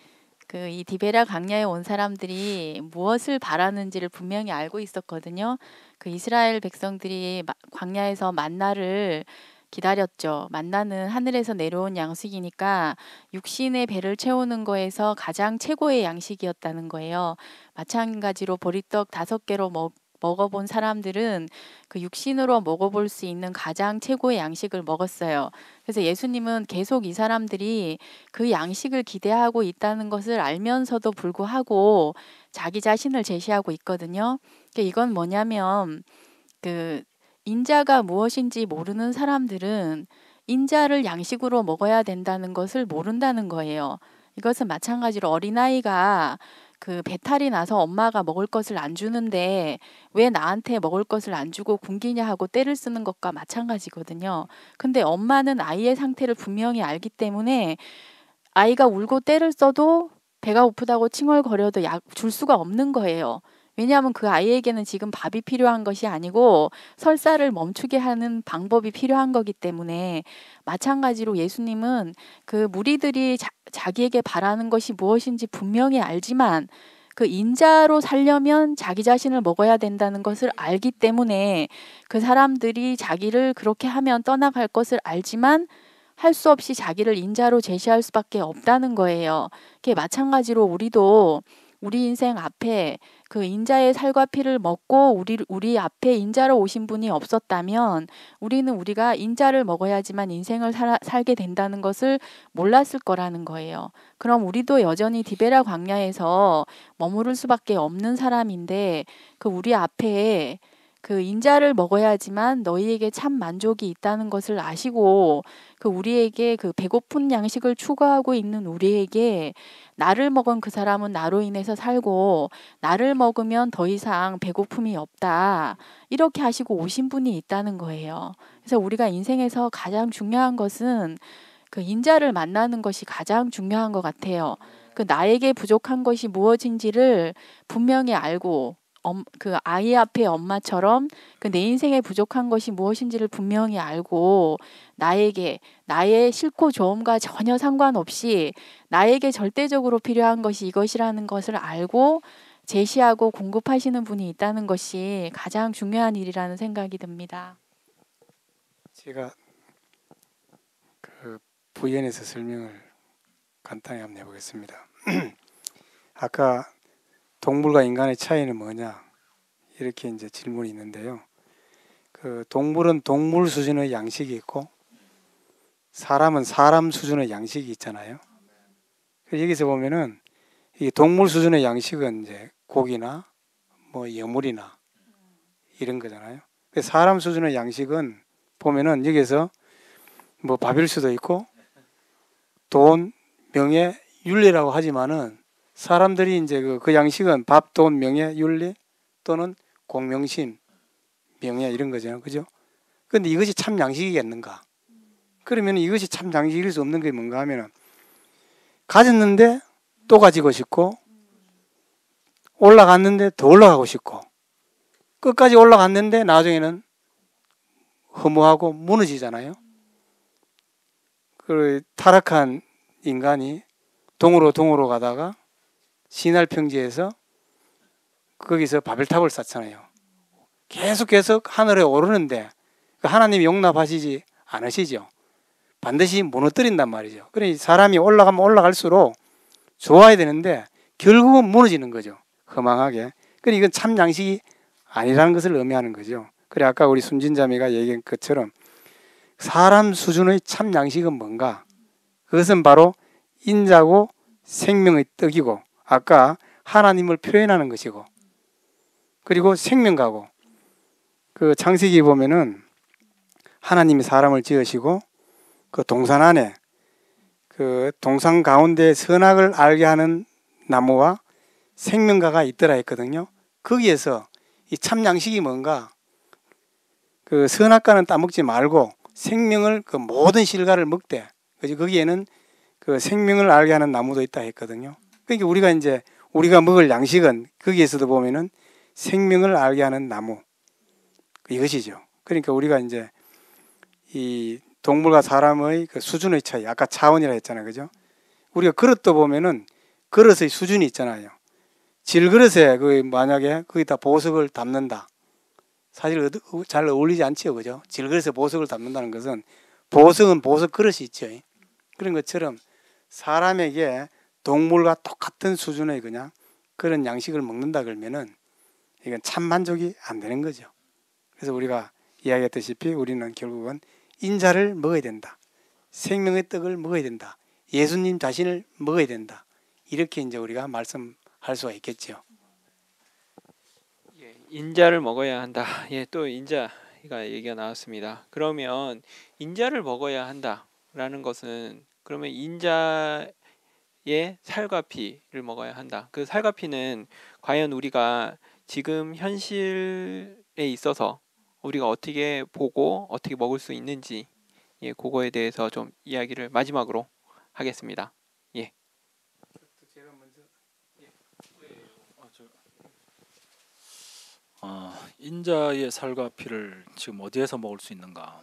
그 이 디베라 광야에 온 사람들이 무엇을 바라는지를 분명히 알고 있었거든요. 그 이스라엘 백성들이 광야에서 만나를 기다렸죠. 만나는 하늘에서 내려온 양식이니까 육신의 배를 채우는 거에서 가장 최고의 양식이었다는 거예요. 마찬가지로 보리떡 5개로 먹어본 사람들은 그 육신으로 먹어볼 수 있는 가장 최고의 양식을 먹었어요. 그래서 예수님은 계속 이 사람들이 그 양식을 기대하고 있다는 것을 알면서도 불구하고 자기 자신을 제시하고 있거든요. 이건 뭐냐면 그 인자가 무엇인지 모르는 사람들은 인자를 양식으로 먹어야 된다는 것을 모른다는 거예요. 이것은 마찬가지로 어린아이가 그 배탈이 나서 엄마가 먹을 것을 안 주는데 왜 나한테 먹을 것을 안 주고 굶기냐 하고 떼를 쓰는 것과 마찬가지거든요. 근데 엄마는 아이의 상태를 분명히 알기 때문에 아이가 울고 떼를 써도 배가 고프다고 칭얼거려도 약 줄 수가 없는 거예요. 왜냐하면 그 아이에게는 지금 밥이 필요한 것이 아니고 설사를 멈추게 하는 방법이 필요한 거기 때문에 마찬가지로 예수님은 그 무리들이 자기에게 바라는 것이 무엇인지 분명히 알지만 그 인자로 살려면 자기 자신을 먹어야 된다는 것을 알기 때문에 그 사람들이 자기를 그렇게 하면 떠나갈 것을 알지만 할 수 없이 자기를 인자로 제시할 수밖에 없다는 거예요. 그게 마찬가지로 우리도 우리 인생 앞에 그 인자의 살과 피를 먹고 우리 앞에 인자로 오신 분이 없었다면 우리는 우리가 인자를 먹어야지만 인생을 살게 된다는 것을 몰랐을 거라는 거예요. 그럼 우리도 여전히 디베라 광야에서 머무를 수밖에 없는 사람인데 그 우리 앞에 그 인자를 먹어야지만 너희에게 참 만족이 있다는 것을 아시고 그 우리에게 그 배고픈 양식을 추구하고 있는 우리에게 나를 먹은 그 사람은 나로 인해서 살고 나를 먹으면 더 이상 배고픔이 없다. 이렇게 하시고 오신 분이 있다는 거예요. 그래서 우리가 인생에서 가장 중요한 것은 그 인자를 만나는 것이 가장 중요한 것 같아요. 그 나에게 부족한 것이 무엇인지를 분명히 알고 그 아이 앞에 엄마처럼 그 내 인생에 부족한 것이 무엇인지를 분명히 알고 나에게 나의 싫고 좋음과 전혀 상관없이 나에게 절대적으로 필요한 것이 이것이라는 것을 알고 제시하고 공급하시는 분이 있다는 것이 가장 중요한 일이라는 생각이 듭니다. 제가 그 부연에서 설명을 간단히 한번 해보겠습니다. 아까 동물과 인간의 차이는 뭐냐 이렇게 이제 질문이 있는데요. 그 동물은 동물 수준의 양식이 있고 사람은 사람 수준의 양식이 있잖아요. 여기서 보면은 이 동물 수준의 양식은 이제 고기나 뭐 여물이나 이런 거잖아요. 사람 수준의 양식은 보면은 여기서 뭐 밥일 수도 있고 돈, 명예, 윤리라고 하지만은 사람들이 이제 그 양식은 밥, 돈, 명예, 윤리 또는 공명심, 명예 이런 거잖아요. 그죠? 근데 이것이 참 양식이겠는가? 그러면 이것이 참 양식일 수 없는 게 뭔가 하면은 가졌는데 또 가지고 싶고 올라갔는데 더 올라가고 싶고 끝까지 올라갔는데 나중에는 허무하고 무너지잖아요. 그 타락한 인간이 동으로 가다가 시날 평지에서 거기서 바벨탑을 쌓잖아요. 계속 하늘에 오르는데 하나님이 용납하시지 않으시죠. 반드시 무너뜨린단 말이죠. 그러니 사람이 올라가면 올라갈수록 좋아야 되는데 결국은 무너지는 거죠. 허망하게. 그러니 이건 참 양식이 아니라는 것을 의미하는 거죠. 그래 아까 우리 순진자매가 얘기한 것처럼 사람 수준의 참 양식은 뭔가? 그것은 바로 인자고 생명의 떡이고 아까 하나님을 표현하는 것이고 그리고 생명가고 그 창세기 보면은 하나님이 사람을 지으시고 그 동산 안에 그 동산 가운데 선악을 알게 하는 나무와 생명가가 있더라 했거든요. 거기에서 이 참 양식이 뭔가 그 선악과는 따먹지 말고 생명을 그 모든 실과를 먹되 거기에는 그 생명을 알게 하는 나무도 있다 했거든요. 그러니까 우리가 먹을 양식은 거기에서도 보면은 생명을 알게 하는 나무 이것이죠. 그러니까 우리가 이제 이 동물과 사람의 그 수준의 차이 아까 차원이라 했잖아요. 그죠? 우리가 그릇도 보면은 그릇의 수준이 있잖아요. 질그릇에 그 만약에 거기다 보석을 담는다. 사실 잘 어울리지 않지요, 그죠? 질그릇에 보석을 담는다는 것은 보석은 보석 그릇이 있죠. 그런 것처럼 사람에게 동물과 똑같은 수준의 그냥 그런 양식을 먹는다 그러면은 이건 참 만족이 안 되는 거죠. 그래서 우리가 이야기했다시피 우리는 결국은 인자를 먹어야 된다. 생명의 떡을 먹어야 된다. 예수님 자신을 먹어야 된다. 이렇게 이제 우리가 말씀할 수가 있겠죠. 예, 인자를 먹어야 한다. 예, 또 인자가 얘기가 나왔습니다. 그러면 인자를 먹어야 한다라는 것은 그러면 인자의 살과 피를 먹어야 한다. 그 살과 피는 과연 우리가 지금 현실에 있어서 우리가 어떻게 보고 어떻게 먹을 수 있는지 예, 그거에 대해서 좀 이야기를 마지막으로 하겠습니다. 예. 인자의 살과 피를 지금 어디에서 먹을 수 있는가?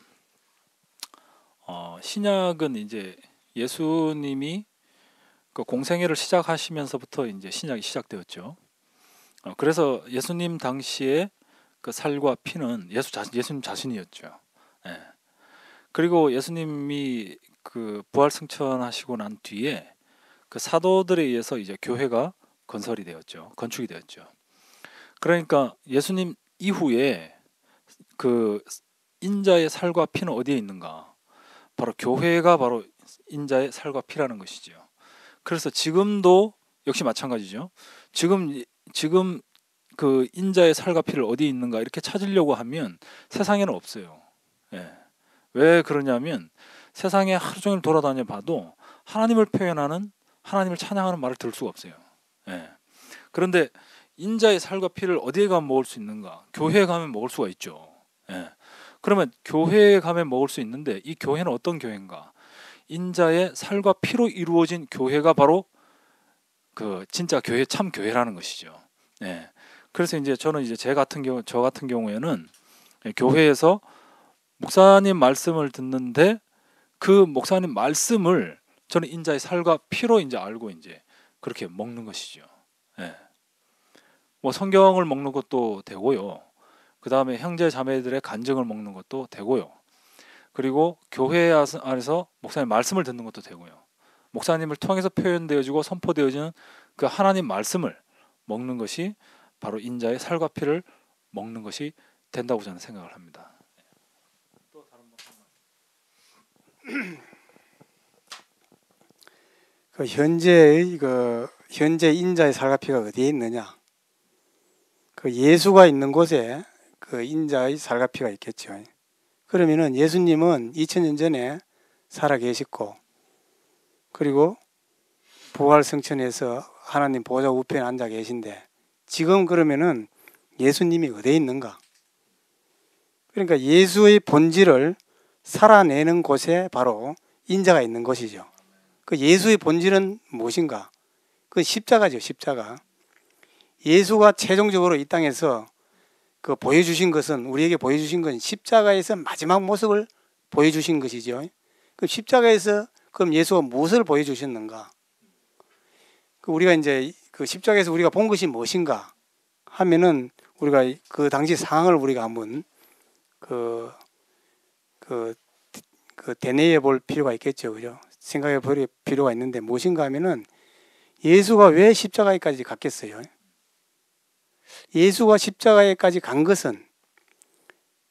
신약은 이제 예수님이 그 공생애를 시작하시면서부터 이제 신약이 시작되었죠. 그래서 예수님 당시에 그 살과 피는 예수님 자신이었죠. 예. 그리고 예수님이 그 부활 승천하시고 난 뒤에 그 사도들에 의해서 이제 교회가 건설이 되었죠. 건축이 되었죠. 그러니까 예수님 이후에 그 인자의 살과 피는 어디에 있는가? 바로 교회가 바로 인자의 살과 피라는 것이죠. 그래서 지금도 역시 마찬가지죠. 지금 그 인자의 살과 피를 어디에 있는가 이렇게 찾으려고 하면 세상에는 없어요. 예. 왜 그러냐면 세상에 하루 종일 돌아다녀 봐도 하나님을 표현하는 하나님을 찬양하는 말을 들을 수가 없어요. 예. 그런데 인자의 살과 피를 어디에 가면 먹을 수 있는가? 교회에 가면 먹을 수가 있죠. 예. 그러면 교회에 가면 먹을 수 있는데 이 교회는 어떤 교회인가? 인자의 살과 피로 이루어진 교회가 바로 그 진짜 교회, 참 교회라는 것이죠. 예. 그래서 이제 저는 이제 저 같은 경우에는 교회에서 목사님 말씀을 듣는데 그 목사님 말씀을 저는 인자의 살과 피로 이제 알고 이제 그렇게 먹는 것이죠. 예. 뭐 성경을 먹는 것도 되고요. 그 다음에 형제 자매들의 간증을 먹는 것도 되고요. 그리고 교회 안에서 목사님 말씀을 듣는 것도 되고요. 목사님을 통해서 표현되어지고 선포되어지는 그 하나님 말씀을 먹는 것이 바로 인자의 살과 피를 먹는 것이 된다고 저는 생각을 합니다. 또 다른 그 현재 인자의 살과 피가 어디에 있느냐? 그 예수가 있는 곳에 그 인자의 살과 피가 있겠죠. 그러면은 예수님은 2000년 전에 살아 계시고 그리고 부활 승천해서 하나님 보좌 우편에 앉아 계신데 지금 그러면은 예수님이 어디에 있는가? 그러니까 예수의 본질을 살아내는 곳에 바로 인자가 있는 것이죠. 그 예수의 본질은 무엇인가? 그 십자가죠, 십자가. 예수가 최종적으로 이 땅에서 그 보여주신 것은 우리에게 보여주신 건 십자가에서 마지막 모습을 보여주신 것이죠. 그 십자가에서 그럼 예수가 무엇을 보여주셨는가? 그 우리가 이제 그 십자가에서 우리가 본 것이 무엇인가 하면은 우리가 그 당시 상황을 우리가 한번 되뇌어 볼 필요가 있겠죠, 그죠? 생각해 볼 필요가 있는데 무엇인가 하면은 예수가 왜 십자가에까지 갔겠어요? 예수가 십자가에까지 간 것은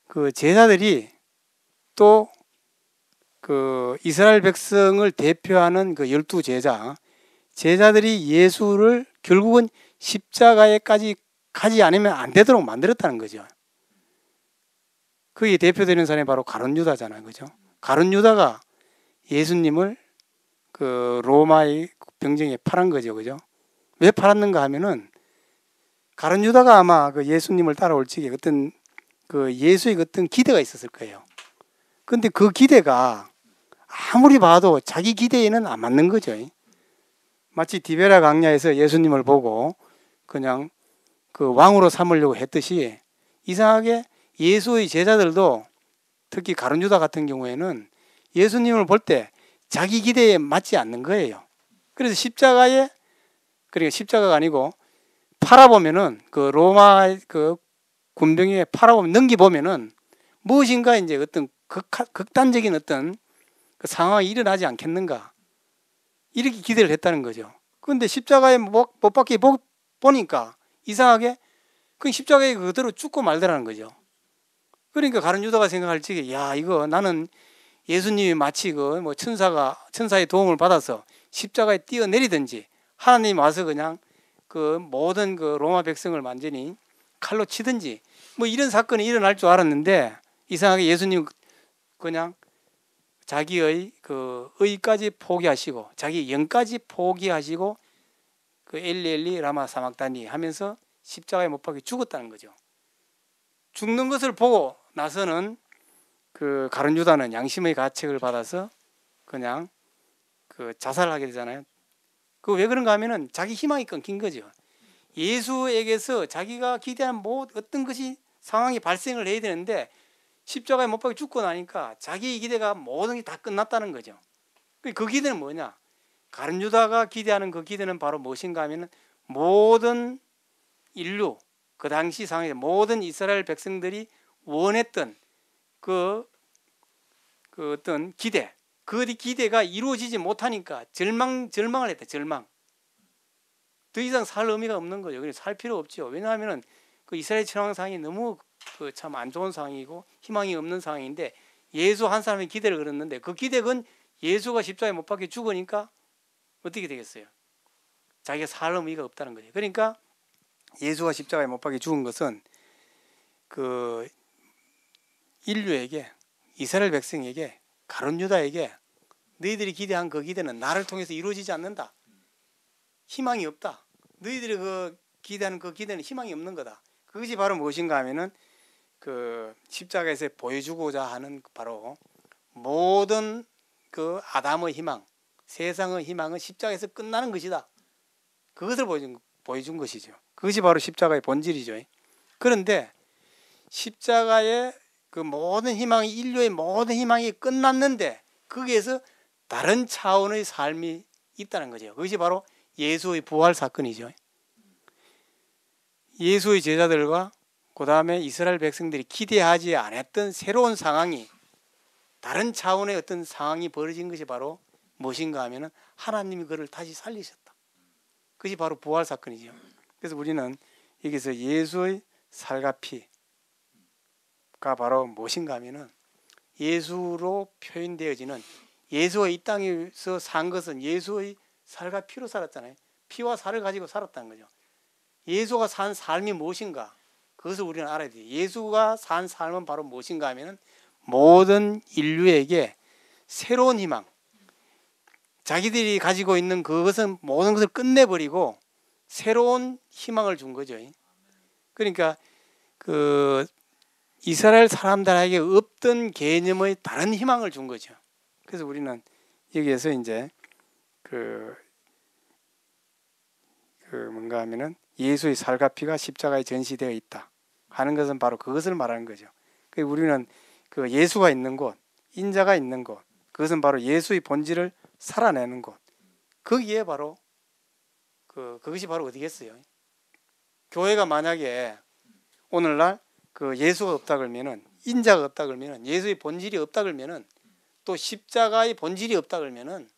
그 제자들이 또 그 이스라엘 백성을 대표하는 그 12 제자들이 예수를 결국은 십자가에까지 가지 않으면 안 되도록 만들었다는 거죠. 그게 대표되는 사람이 바로 가룟 유다잖아요, 그죠? 가룟 유다가 예수님을 그 로마의 병정에 팔은 거죠, 그죠? 왜 팔았는가 하면은 가룟 유다가 아마 그 예수님을 따라올 적에 어떤 그 예수의 어떤 기대가 있었을 거예요. 근데 그 기대가 아무리 봐도 자기 기대에는 안 맞는 거죠. 마치 디베라 광야에서 예수님을 보고 그냥 그 왕으로 삼으려고 했듯이 이상하게 예수의 제자들도 특히 가룟 유다 같은 경우에는 예수님을 볼 때 자기 기대에 맞지 않는 거예요. 그래서 십자가에 그러니까 십자가가 아니고 팔아보면은 그 로마 그 군병에 팔아보면 넘기보면은 무엇인가 이제 어떤 극단적인 어떤 그 상황이 일어나지 않겠는가 이렇게 기대를 했다는 거죠. 그런데 십자가에 못 박혀 보니까 이상하게 그 십자가에 그대로 죽고 말더라는 거죠. 그러니까 가룟 유다가 생각할 적에 야 이거 나는 예수님이 마치 그 뭐 천사의 도움을 받아서 십자가에 뛰어내리든지 하나님 와서 그냥 그 모든 그 로마 백성을 완전히 칼로 치든지 뭐 이런 사건이 일어날 줄 알았는데 이상하게 예수님 그냥 자기의 그 의까지 포기하시고 자기 영까지 포기하시고 그 엘리 라마 사막다니 하면서 십자가에 못 박혀 죽었다는 거죠. 죽는 것을 보고 나서는 그 가룟 유다는 양심의 가책을 받아서 그냥 그 자살하게 되잖아요. 그 왜 그런가 하면은 자기 희망이 끊긴 거죠. 예수에게서 자기가 기대한 뭐 어떤 것이 상황이 발생을 해야 되는데 십자가에 못 박혀 죽고 나니까 자기 기대가 모든 게 다 끝났다는 거죠. 그 기대는 뭐냐? 가룟 유다가 기대하는 그 기대는 바로 무엇인가 하면은 모든 인류 그 당시 상황에 모든 이스라엘 백성들이 원했던 그 어떤 기대, 그 기대가 이루어지지 못하니까 절망을 했다. 절망. 더 이상 살 의미가 없는 거죠. 그래서 살 필요 없죠. 왜냐하면은 그 이스라엘 천황 상황이 너무 그 참 안 좋은 상황이고 희망이 없는 상황인데 예수 한 사람의 기대를 걸었는데 그 기대는 예수가 십자가에 못 박혀 죽으니까 어떻게 되겠어요? 자기가 살 의미가 없다는 거죠. 그러니까 예수가 십자가에 못 박혀 죽은 것은 그 인류에게 이스라엘 백성에게 가룟 유다에게 너희들이 기대한 그 기대는 나를 통해서 이루어지지 않는다. 희망이 없다. 너희들이 그 기대하는 그 기대는 희망이 없는 거다. 그것이 바로 무엇인가 하면은 그 십자가에서 보여주고자 하는 바로 모든 그 아담의 희망, 세상의 희망은 십자가에서 끝나는 것이다. 그것을 보여준 것이죠. 그것이 바로 십자가의 본질이죠. 그런데 십자가의 그 모든 희망이 인류의 모든 희망이 끝났는데 거기에서 다른 차원의 삶이 있다는 거죠. 그것이 바로 예수의 부활 사건이죠. 예수의 제자들과 그 다음에 이스라엘 백성들이 기대하지 않았던 새로운 상황이 다른 차원의 어떤 상황이 벌어진 것이 바로 무엇인가 하면은 하나님이 그를 다시 살리셨다. 그것이 바로 부활 사건이죠. 그래서 우리는 여기서 예수의 살과 피가 바로 무엇인가 하면은 예수로 표현되어지는 예수가 이 땅에서 산 것은 예수의 살과 피로 살았잖아요. 피와 살을 가지고 살았다는 거죠. 예수가 산 삶이 무엇인가? 그것을 우리는 알아야 돼요. 예수가 산 삶은 바로 무엇인가 하면은 모든 인류에게 새로운 희망, 자기들이 가지고 있는 그것은 모든 것을 끝내버리고 새로운 희망을 준 거죠. 그러니까 그 이스라엘 사람들에게 없던 개념의 다른 희망을 준 거죠. 그래서 우리는 여기에서 이제 그 뭔가 하면은 예수의 살과 피가 십자가에 전시되어 있다 하는 것은 바로 그것을 말하는 거죠. 우리는 그 예수가 있는 곳, 인자가 있는 곳, 그것은 바로 예수의 본질을 살아내는 곳. 거기에 바로 그것이 바로 어디겠어요? 교회가 만약에 오늘날 그 예수가 없다 그러면은 인자가 없다 그러면은 예수의 본질이 없다 그러면은 또 십자가의 본질이 없다 그러면은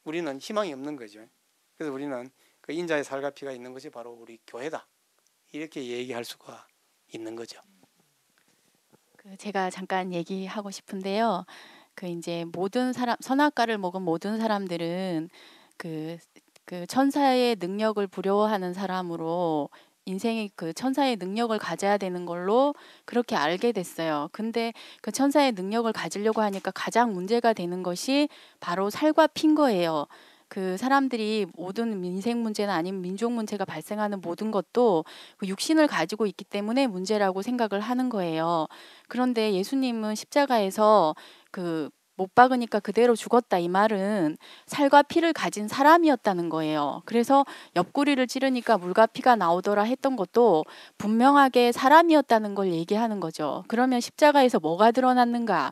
우리는 희망이 없는 거죠. 그래서 우리는 그 인자의 살과 피가 있는 것이 바로 우리 교회다. 이렇게 얘기할 수가 있는 거죠. 제가 잠깐 얘기하고 싶은데요. 그 이제 모든 사람 선악과를 먹은 모든 사람들은 그 천사의 능력을 부러워하는 사람으로 인생의 그 천사의 능력을 가져야 되는 걸로 그렇게 알게 됐어요. 근데 그 천사의 능력을 가지려고 하니까 가장 문제가 되는 것이 바로 살과 피인 거예요. 그 사람들이 모든 민생 문제나 아니면 민족 문제가 발생하는 모든 것도 그 육신을 가지고 있기 때문에 문제라고 생각을 하는 거예요. 그런데 예수님은 십자가에서 못 박으니까 그대로 죽었다 이 말은 살과 피를 가진 사람이었다는 거예요. 그래서 옆구리를 찌르니까 물과 피가 나오더라 했던 것도 분명하게 사람이었다는 걸 얘기하는 거죠. 그러면 십자가에서 뭐가 드러났는가?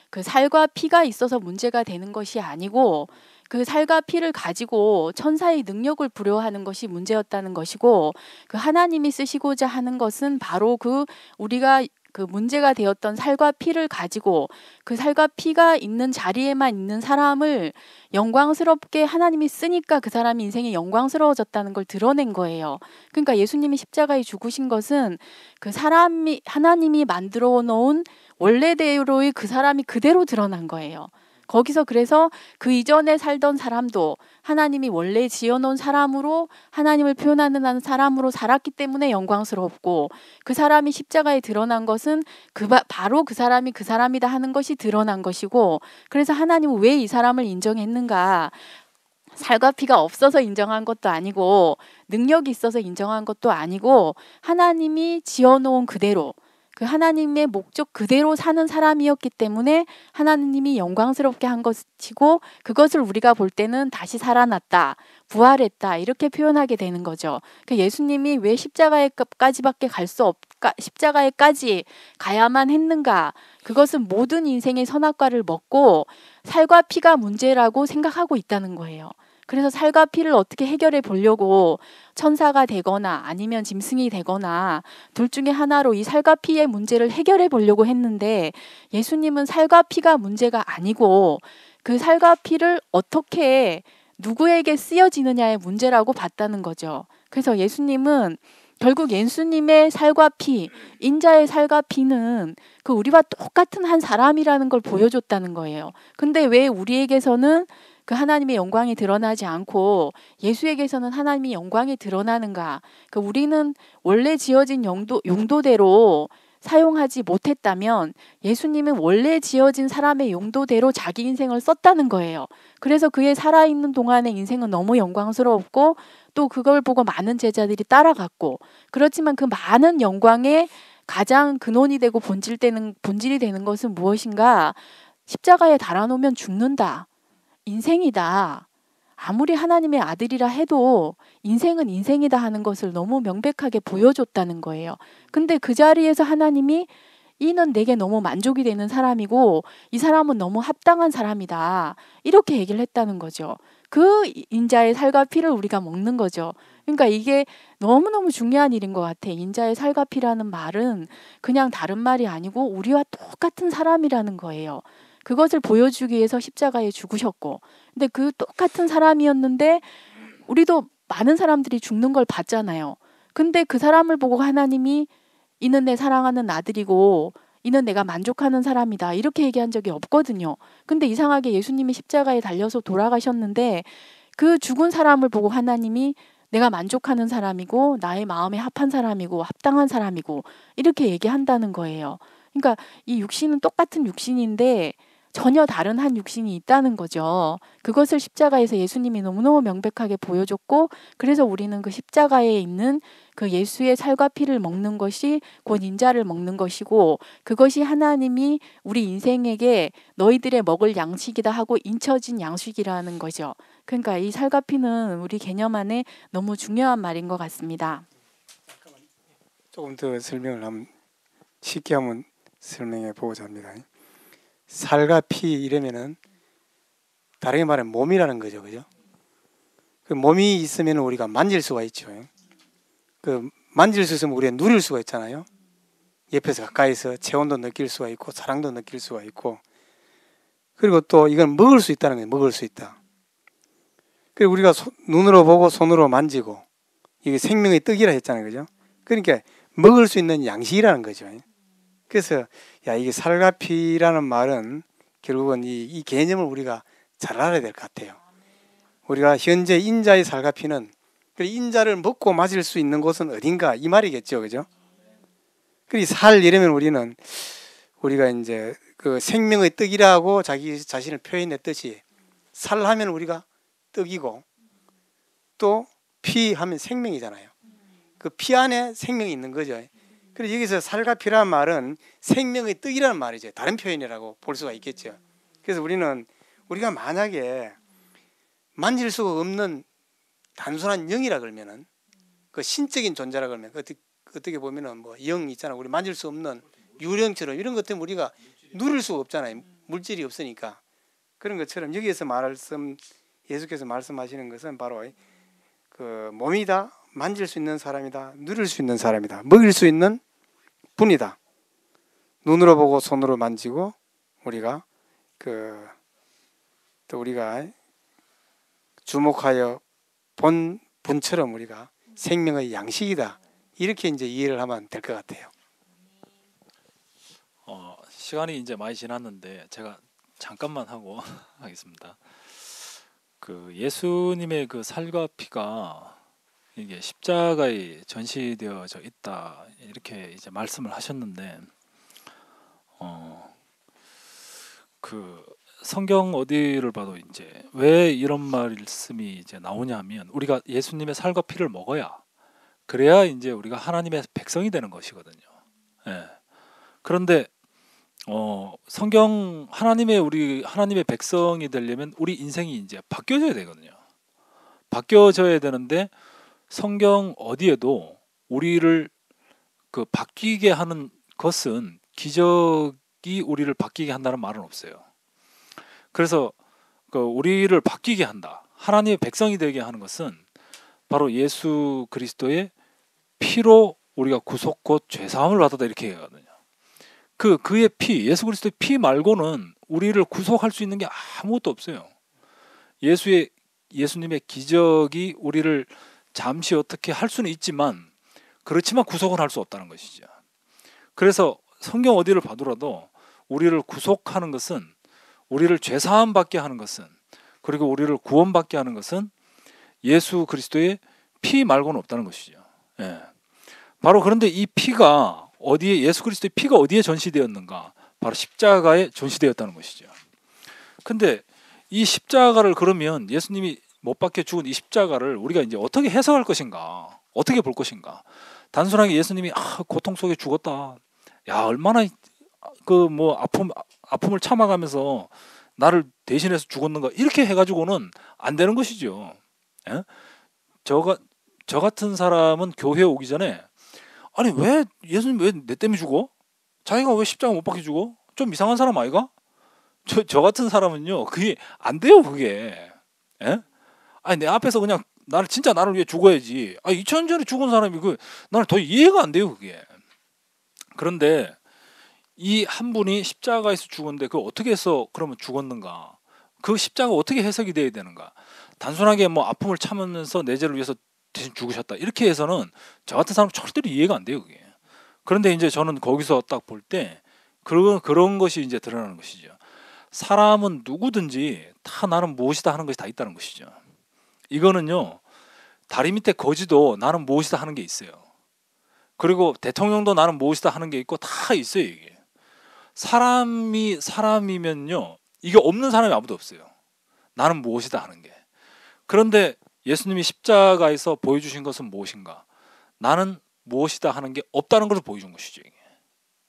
그 살과 피가 있어서 문제가 되는 것이 아니고 그 살과 피를 가지고 천사의 능력을 부여하는 것이 문제였다는 것이고 그 하나님이 쓰시고자 하는 것은 바로 그 우리가 그 문제가 되었던 살과 피를 가지고 그 살과 피가 있는 자리에만 있는 사람을 영광스럽게 하나님이 쓰니까 그 사람이 인생이 영광스러워졌다는 걸 드러낸 거예요. 그러니까 예수님이 십자가에 죽으신 것은 그 사람이 하나님이 만들어 놓은 원래대로의 그 사람이 그대로 드러난 거예요. 거기서 그래서 그 이전에 살던 사람도 하나님이 원래 지어놓은 사람으로 하나님을 표현하는 사람으로 살았기 때문에 영광스럽고 그 사람이 십자가에 드러난 것은 바로 그 사람이 그 사람이다 하는 것이 드러난 것이고 그래서 하나님은 왜 이 사람을 인정했는가? 살과 피가 없어서 인정한 것도 아니고 능력이 있어서 인정한 것도 아니고 하나님이 지어놓은 그대로 그 하나님의 목적 그대로 사는 사람이었기 때문에 하나님이 영광스럽게 한 것이고 그것을 우리가 볼 때는 다시 살아났다, 부활했다 이렇게 표현하게 되는 거죠. 그러니까 예수님이 왜 십자가에까지밖에 갈 수 없까 십자가에까지 가야만 했는가? 그것은 모든 인생의 선악과를 먹고 살과 피가 문제라고 생각하고 있다는 거예요. 그래서 살과 피를 어떻게 해결해 보려고 천사가 되거나 아니면 짐승이 되거나 둘 중에 하나로 이 살과 피의 문제를 해결해 보려고 했는데 예수님은 살과 피가 문제가 아니고 그 살과 피를 어떻게 누구에게 쓰여지느냐의 문제라고 봤다는 거죠. 그래서 예수님은 결국 예수님의 살과 피, 인자의 살과 피는 그 우리와 똑같은 한 사람이라는 걸 보여줬다는 거예요. 근데 왜 우리에게서는 그 하나님의 영광이 드러나지 않고 예수에게서는 하나님의 영광이 드러나는가? 그 우리는 원래 지어진 용도대로 사용하지 못했다면 예수님은 원래 지어진 사람의 용도대로 자기 인생을 썼다는 거예요. 그래서 그의 살아있는 동안의 인생은 너무 영광스러웠고 또 그걸 보고 많은 제자들이 따라갔고 그렇지만 그 많은 영광의 가장 근원이 되고 본질이 되는 것은 무엇인가? 십자가에 달아놓으면 죽는다. 인생이다. 아무리 하나님의 아들이라 해도 인생은 인생이다 하는 것을 너무 명백하게 보여줬다는 거예요. 근데 그 자리에서 하나님이 이는 내게 너무 만족이 되는 사람이고 이 사람은 너무 합당한 사람이다. 이렇게 얘기를 했다는 거죠. 그 인자의 살과 피를 우리가 먹는 거죠. 그러니까 이게 너무너무 중요한 일인 것 같아. 인자의 살과 피라는 말은 그냥 다른 말이 아니고 우리와 똑같은 사람이라는 거예요. 그것을 보여주기 위해서 십자가에 죽으셨고 근데 그 똑같은 사람이었는데 우리도 많은 사람들이 죽는 걸 봤잖아요. 근데 그 사람을 보고 하나님이 이는 내 사랑하는 아들이고 이는 내가 만족하는 사람이다 이렇게 얘기한 적이 없거든요. 근데 이상하게 예수님이 십자가에 달려서 돌아가셨는데 그 죽은 사람을 보고 하나님이 내가 만족하는 사람이고 나의 마음에 합한 사람이고 합당한 사람이고 이렇게 얘기한다는 거예요. 그러니까 이 육신은 똑같은 육신인데 전혀 다른 한 육신이 있다는 거죠. 그것을 십자가에서 예수님이 너무너무 명백하게 보여줬고 그래서 우리는 그 십자가에 있는 그 예수의 살과 피를 먹는 것이 곧 인자를 먹는 것이고 그것이 하나님이 우리 인생에게 너희들의 먹을 양식이다 하고 인쳐진 양식이라는 거죠. 그러니까 이 살과 피는 우리 개념 안에 너무 중요한 말인 것 같습니다. 조금 더 설명을 하면 쉽게 한번 설명해 보고자 합니다. 살과 피 이러면은 다르게 말하면 몸이라는 거죠, 그죠? 그 몸이 있으면 우리가 만질 수가 있죠. 그 만질 수 있으면 우리가 누릴 수가 있잖아요. 옆에서 가까이서 체온도 느낄 수가 있고 사랑도 느낄 수가 있고 그리고 또 이건 먹을 수 있다는 거예요. 먹을 수 있다. 그리고 우리가 눈으로 보고 손으로 만지고 이게 생명의 떡이라 했잖아요, 그죠? 그러니까 먹을 수 있는 양식이라는 거죠. 그래서 이게 살과 피라는 말은 결국은 이 개념을 우리가 잘 알아야 될 것 같아요. 우리가 현재 인자의 살과 피는 인자를 먹고 마실 수 있는 곳은 어딘가 이 말이겠죠, 그죠? 그리고 살 이러면 우리가 이제 그 생명의 떡이라고 자기 자신을 표현했듯이 살하면 우리가 떡이고 또 피 하면 생명이잖아요. 그 피 안에 생명이 있는 거죠. 그래서 여기서 살과 피라는 말은 생명의 떡이라는 말이죠. 다른 표현이라고 볼 수가 있겠죠. 그래서 우리가 만약에 만질 수가 없는 단순한 영이라 그러면은 그 신적인 존재라 그러면 어떻게 보면은 뭐 영 있잖아. 우리 만질 수 없는 유령처럼 이런 것 때문에 우리가 누릴 수가 없잖아요. 물질이 없으니까. 그런 것처럼 여기에서 예수께서 말씀하시는 것은 바로 그 몸이다, 만질 수 있는 사람이다, 누릴 수 있는 사람이다, 먹일 수 있는 분이다. 눈으로 보고 손으로 만지고 우리가 또 우리가 주목하여 본 분처럼 우리가 생명의 양식이다. 이렇게 이제 이해를 하면 될 것 같아요. 시간이 이제 많이 지났는데 제가 잠깐만 하고 하겠습니다. 그 예수님의 그 살과 피가 이게 십자가에 전시되어져 있다 이렇게 이제 말씀을 하셨는데 그 성경 어디를 봐도 이제 왜 이런 말씀이 이제 나오냐면 우리가 예수님의 살과 피를 먹어야 그래야 이제 우리가 하나님의 백성이 되는 것이거든요. 예. 그런데 성경 하나님의 백성이 되려면 우리 인생이 이제 바뀌어져야 되거든요. 바뀌어져야 되는데 성경 어디에도 우리를 그 바뀌게 하는 것은 기적이 우리를 바뀌게 한다는 말은 없어요. 그래서 그 우리를 바뀌게 한다. 하나님의 백성이 되게 하는 것은 바로 예수 그리스도의 피로 우리가 구속 곧 죄사함을 받았다 이렇게 얘기하거든요. 그의 피, 예수 그리스도의 피 말고는 우리를 구속할 수 있는 게 아무것도 없어요. 예수님의 기적이 우리를 잠시 어떻게 할 수는 있지만 그렇지만 구속은 할 수 없다는 것이죠. 그래서 성경 어디를 봐더라도 우리를 구속하는 것은 우리를 죄사함 받게 하는 것은 그리고 우리를 구원받게 하는 것은 예수 그리스도의 피 말고는 없다는 것이죠. 예. 바로 그런데 이 피가 어디에 예수 그리스도의 피가 어디에 전시되었는가? 바로 십자가에 전시되었다는 것이죠. 근데 이 십자가를 그러면 예수님이 못 박혀 죽은 이 십자가를 우리가 이제 어떻게 해석할 것인가? 어떻게 볼 것인가? 단순하게 예수님이 고통 속에 죽었다. 야, 얼마나 그 뭐 아픔을 참아가면서 나를 대신해서 죽었는가? 이렇게 해가지고는 안 되는 것이죠. 예? 저 같은 사람은 교회에 오기 전에 아니 왜 예수님 왜 내 때문에 죽어? 자기가 왜 십자가 못 박혀 죽어? 좀 이상한 사람 아이가? 저 같은 사람은요 그게 안 돼요 그게. 예? 아니 내 앞에서 그냥 나를 위해 죽어야지. 2000년 전에 죽은 사람이 나는 더 이해가 안 돼요 그게. 그런데 이 한 분이 십자가에서 죽었는데 그 어떻게 해서 그러면 죽었는가? 그 십자가 어떻게 해석이 돼야 되는가? 단순하게 뭐 아픔을 참으면서 내 죄를 위해서 대신 죽으셨다 이렇게 해서는 저 같은 사람 절대로 이해가 안 돼요 그게. 그런데 이제 저는 거기서 딱 볼 때 그런 것이 이제 드러나는 것이죠. 사람은 누구든지 다 나는 무엇이다 하는 것이 다 있다는 것이죠. 이거는요 다리 밑에 거지도 나는 무엇이다 하는 게 있어요. 그리고 대통령도 나는 무엇이다 하는 게 있고 다 있어요 이게. 사람이면요 이게 없는 사람이 아무도 없어요. 나는 무엇이다 하는 게. 그런데 예수님이 십자가에서 보여주신 것은 무엇인가? 나는 무엇이다 하는 게 없다는 것을 보여준 것이죠. 이게.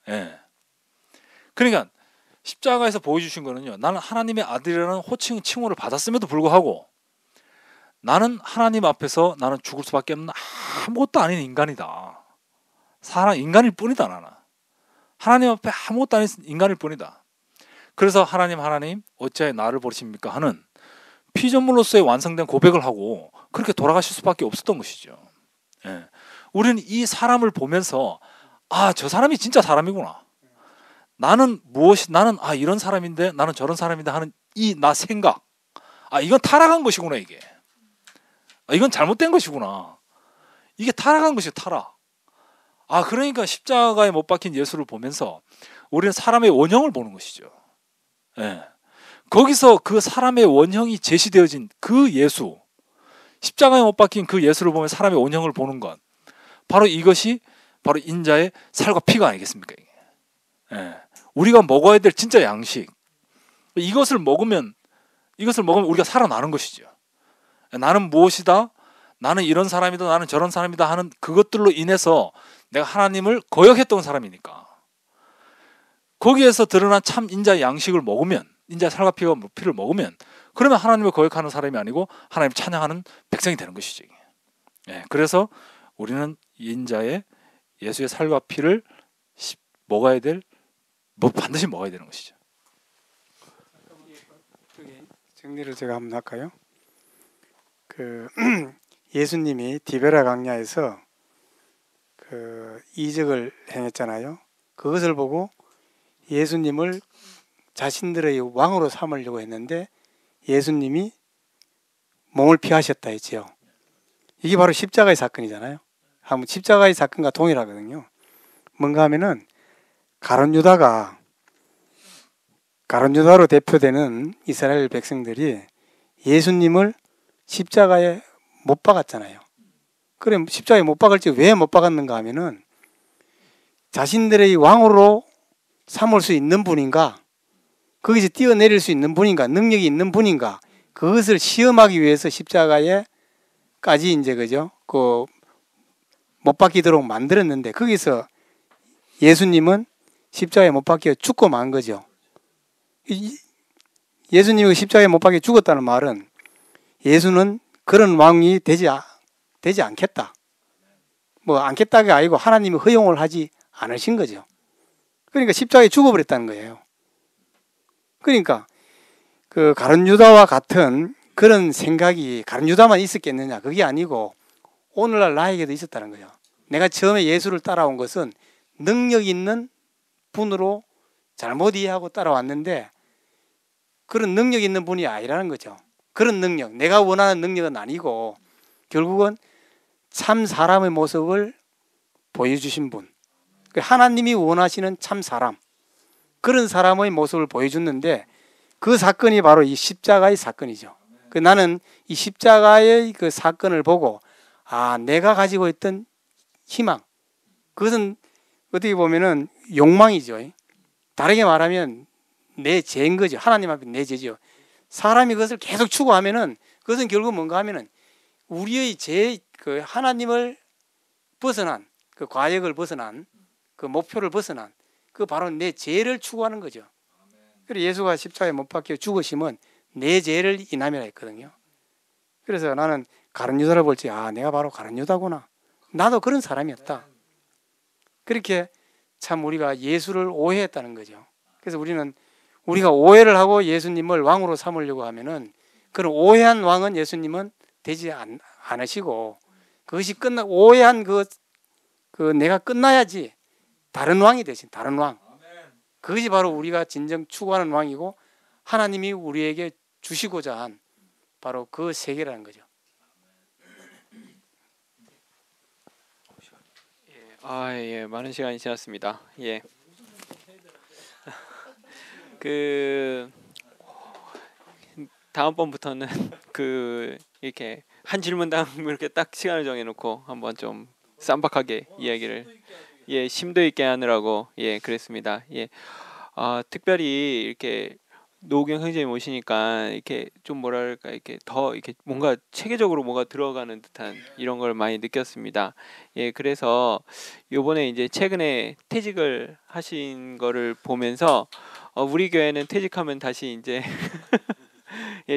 예. 그러니까 십자가에서 보여주신 거는요. 나는 하나님의 아들이라는 칭호를 받았음에도 불구하고 나는 하나님 앞에서 나는 죽을 수밖에 없는 아무것도 아닌 인간이다. 인간일 뿐이다 나는. 하나님 앞에 아무것도 아닌 인간일 뿐이다. 그래서 하나님 어찌하여 나를 버리십니까 하는 피조물로서의 완성된 고백을 하고 그렇게 돌아가실 수밖에 없었던 것이죠. 예. 우리는 이 사람을 보면서 저 사람이 진짜 사람이구나. 나는 이런 사람인데 나는 저런 사람이다 하는 이 나 생각. 이건 타락한 것이구나 이게. 이건 잘못된 것이구나. 이게 타락한 것이야 타락. 그러니까 십자가에 못 박힌 예수를 보면서 우리는 사람의 원형을 보는 것이죠. 예. 거기서 그 사람의 원형이 제시되어진 그 예수, 십자가에 못 박힌 그 예수를 보면 사람의 원형을 보는 것, 바로 이것이 바로 인자의 살과 피가 아니겠습니까? 예. 우리가 먹어야 될 진짜 양식. 이것을 먹으면 우리가 살아나는 것이죠. 나는 무엇이다? 나는 이런 사람이다. 나는 저런 사람이다 하는 그것들로 인해서 내가 하나님을 거역했던 사람이니까. 거기에서 드러난 참 인자의 양식을 먹으면, 인자의 살과 피를 먹으면, 그러면 하나님을 거역하는 사람이 아니고 하나님을 찬양하는 백성이 되는 것이죠. 예, 그래서 우리는 인자의 예수의 살과 피를 반드시 먹어야 되는 것이죠. 정리를 제가 한번 할까요? 그 예수님이 디베라 강야에서 그 이적을 행했잖아요. 그것을 보고 예수님을 자신들의 왕으로 삼으려고 했는데 예수님이 몸을 피하셨다 했지요. 이게 바로 십자가의 사건이잖아요. 한번 십자가의 사건과 동일하거든요. 뭔가 하면은 가룟 유다로 대표되는 이스라엘 백성들이 예수님을 십자가에 못 박았잖아요. 그래 십자가에 못 박을지 왜 못 박았는가 하면은 자신들의 왕으로 삼을 수 있는 분인가, 거기서 뛰어내릴 수 있는 분인가, 능력이 있는 분인가, 그것을 시험하기 위해서 십자가에까지 이제 그죠? 그 못 박히도록 만들었는데 거기서 예수님은 십자가에 못 박혀 죽고 만 거죠. 예수님이 십자가에 못 박혀 죽었다는 말은 예수는 그런 왕이 되지 않겠다. 뭐 않겠다가 아니고 하나님이 허용을 하지 않으신 거죠. 그러니까 십자가에 죽어버렸다는 거예요. 그러니까 그 가룟 유다와 같은 그런 생각이 가룟 유다만 있었겠느냐? 그게 아니고 오늘날 나에게도 있었다는 거예요. 내가 처음에 예수를 따라온 것은 능력 있는 분으로 잘못 이해하고 따라왔는데 그런 능력 있는 분이 아니라는 거죠. 그런 능력, 내가 원하는 능력은 아니고 결국은 참 사람의 모습을 보여주신 분, 하나님이 원하시는 참 사람, 그런 사람의 모습을 보여줬는데 그 사건이 바로 이 십자가의 사건이죠. 나는 이 십자가의 그 사건을 보고 내가 가지고 있던 희망, 그것은 어떻게 보면은 욕망이죠. 다르게 말하면 내 죄인 거죠. 하나님 앞에 내 죄죠. 사람이 그것을 계속 추구하면은 그것은 결국 뭔가 하면은 우리의 그 하나님을 벗어난 그 과역을 벗어난 그 목표를 벗어난 그 바로 내 죄를 추구하는 거죠. 그래서 예수가 십자가에 못 박혀 죽으심은 내 죄를 인함이라 했거든요. 그래서 나는 가룟 유다를 볼 때 내가 바로 가룟 유다구나. 나도 그런 사람이었다. 그렇게 참 우리가 예수를 오해했다는 거죠. 그래서 우리가 오해를 하고 예수님을 왕으로 삼으려고 하면은 그런 오해한 왕은 예수님은 되지 않으시고 그것이 오해한 그 내가 끝나야지 다른 왕이 되신 다른 왕. 그것이 바로 우리가 진정 추구하는 왕이고 하나님이 우리에게 주시고자 한 바로 그 세계라는 거죠. 예, 많은 시간이 지났습니다. 예. 그 다음번부터는 이렇게 한 질문당 이렇게 딱 시간을 정해놓고 한번 좀 쌈박하게 이야기를 심도 있게 하느라고 그랬습니다. 특별히 이렇게 노우경 형제님 오시니까 이렇게 좀 뭐랄까 이렇게 더 이렇게 뭔가 체계적으로 뭐가 들어가는 듯한 이런 걸 많이 느꼈습니다. 그래서 요번에 이제 최근에 퇴직을 하신 거를 보면서 우리 교회는 퇴직하면 다시 이제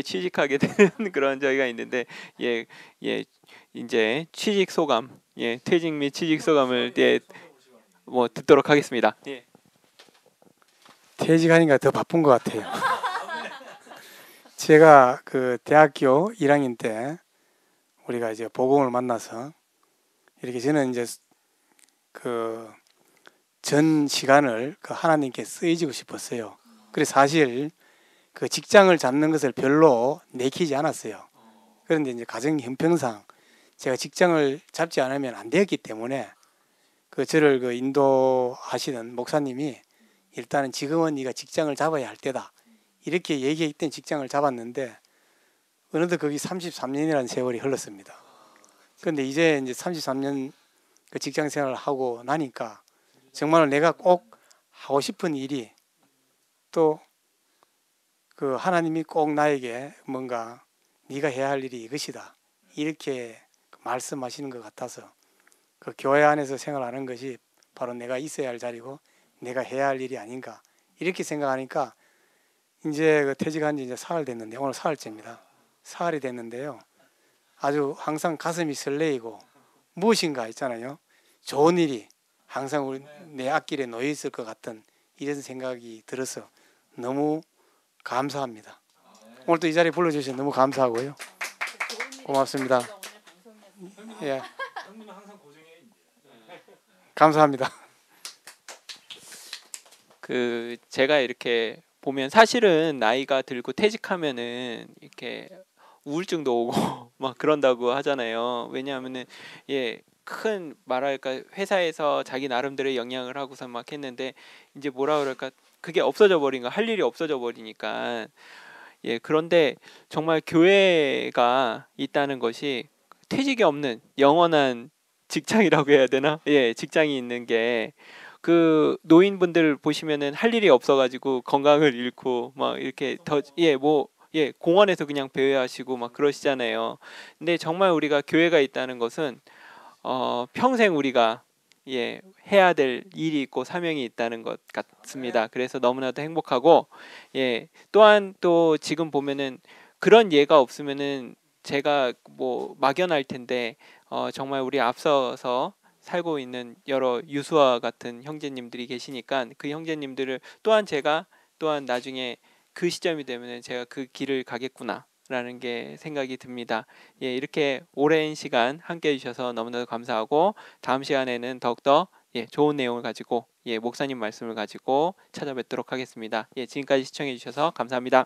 취직하게 되는 그런 저희가 있는데 이제 취직 소감 퇴직 및 취직 소감을 뭐 듣도록 하겠습니다. 퇴직하니까 더 바쁜 것 같아요. 제가 그 대학교 1학년 때 우리가 이제 복음을 만나서 이렇게 저는 이제 그 전 시간을 그 하나님께 쓰여지고 싶었어요. 그래서 사실 그 직장을 잡는 것을 별로 내키지 않았어요. 그런데 이제 가정 형편상 제가 직장을 잡지 않으면 안 되었기 때문에 저를 그 인도하시는 목사님이 일단은 지금은 네가 직장을 잡아야 할 때다 이렇게 얘기했기 때문에 직장을 잡았는데 어느덧 거기 33년이라는 세월이 흘렀습니다. 그런데 이제 33년 그 직장 생활을 하고 나니까 정말 내가 꼭 하고 싶은 일이 또 그 하나님이 꼭 나에게 뭔가 네가 해야 할 일이 이것이다 이렇게 말씀하시는 것 같아서 그 교회 안에서 생활하는 것이 바로 내가 있어야 할 자리고 내가 해야 할 일이 아닌가 이렇게 생각하니까 이제 그 퇴직한 지 이제 사흘 됐는데 오늘 사흘째입니다. 사흘이 됐는데요. 아주 항상 가슴이 설레이고 무엇인가 있잖아요. 좋은 일이 항상 내 앞길에 놓여 있을 것 같은 이런 생각이 들어서 너무 감사합니다. 오늘 또 이 자리에 불러주셔서 너무 감사하고요. 고맙습니다. 예, 형님은 항상 고정해 이제. 감사합니다. 그 제가 이렇게 보면 사실은 나이가 들고 퇴직하면은 이렇게 우울증도 오고 막 그런다고 하잖아요. 왜냐하면은 큰 말할까 회사에서 자기 나름대로의 영향을 하고서 막 했는데 이제 뭐라 그럴까 그게 없어져 버린 거 할 일이 없어져 버리니까 그런데 정말 교회가 있다는 것이 퇴직이 없는 영원한 직장이라고 해야 되나? 직장이 있는 게 그 노인분들 보시면은 할 일이 없어가지고 건강을 잃고 막 이렇게 공원에서 그냥 배회하시고 막 그러시잖아요. 근데 정말 우리가 교회가 있다는 것은 평생 우리가 해야 될 일이 있고 사명이 있다는 것 같습니다. 그래서 너무나도 행복하고 또한 또 지금 보면은 그런 예가 없으면은 제가 뭐 막연할 텐데 정말 우리 앞서서 살고 있는 여러 유수와 같은 형제님들이 계시니까 그 형제님들을 또한 제가 또한 나중에 그 시점이 되면은 제가 그 길을 가겠구나라는 게 생각이 듭니다. 이렇게 오랜 시간 함께 해주셔서 너무나도 감사하고 다음 시간에는 더욱더 좋은 내용을 가지고 목사님 말씀을 가지고 찾아뵙도록 하겠습니다. 지금까지 시청해 주셔서 감사합니다.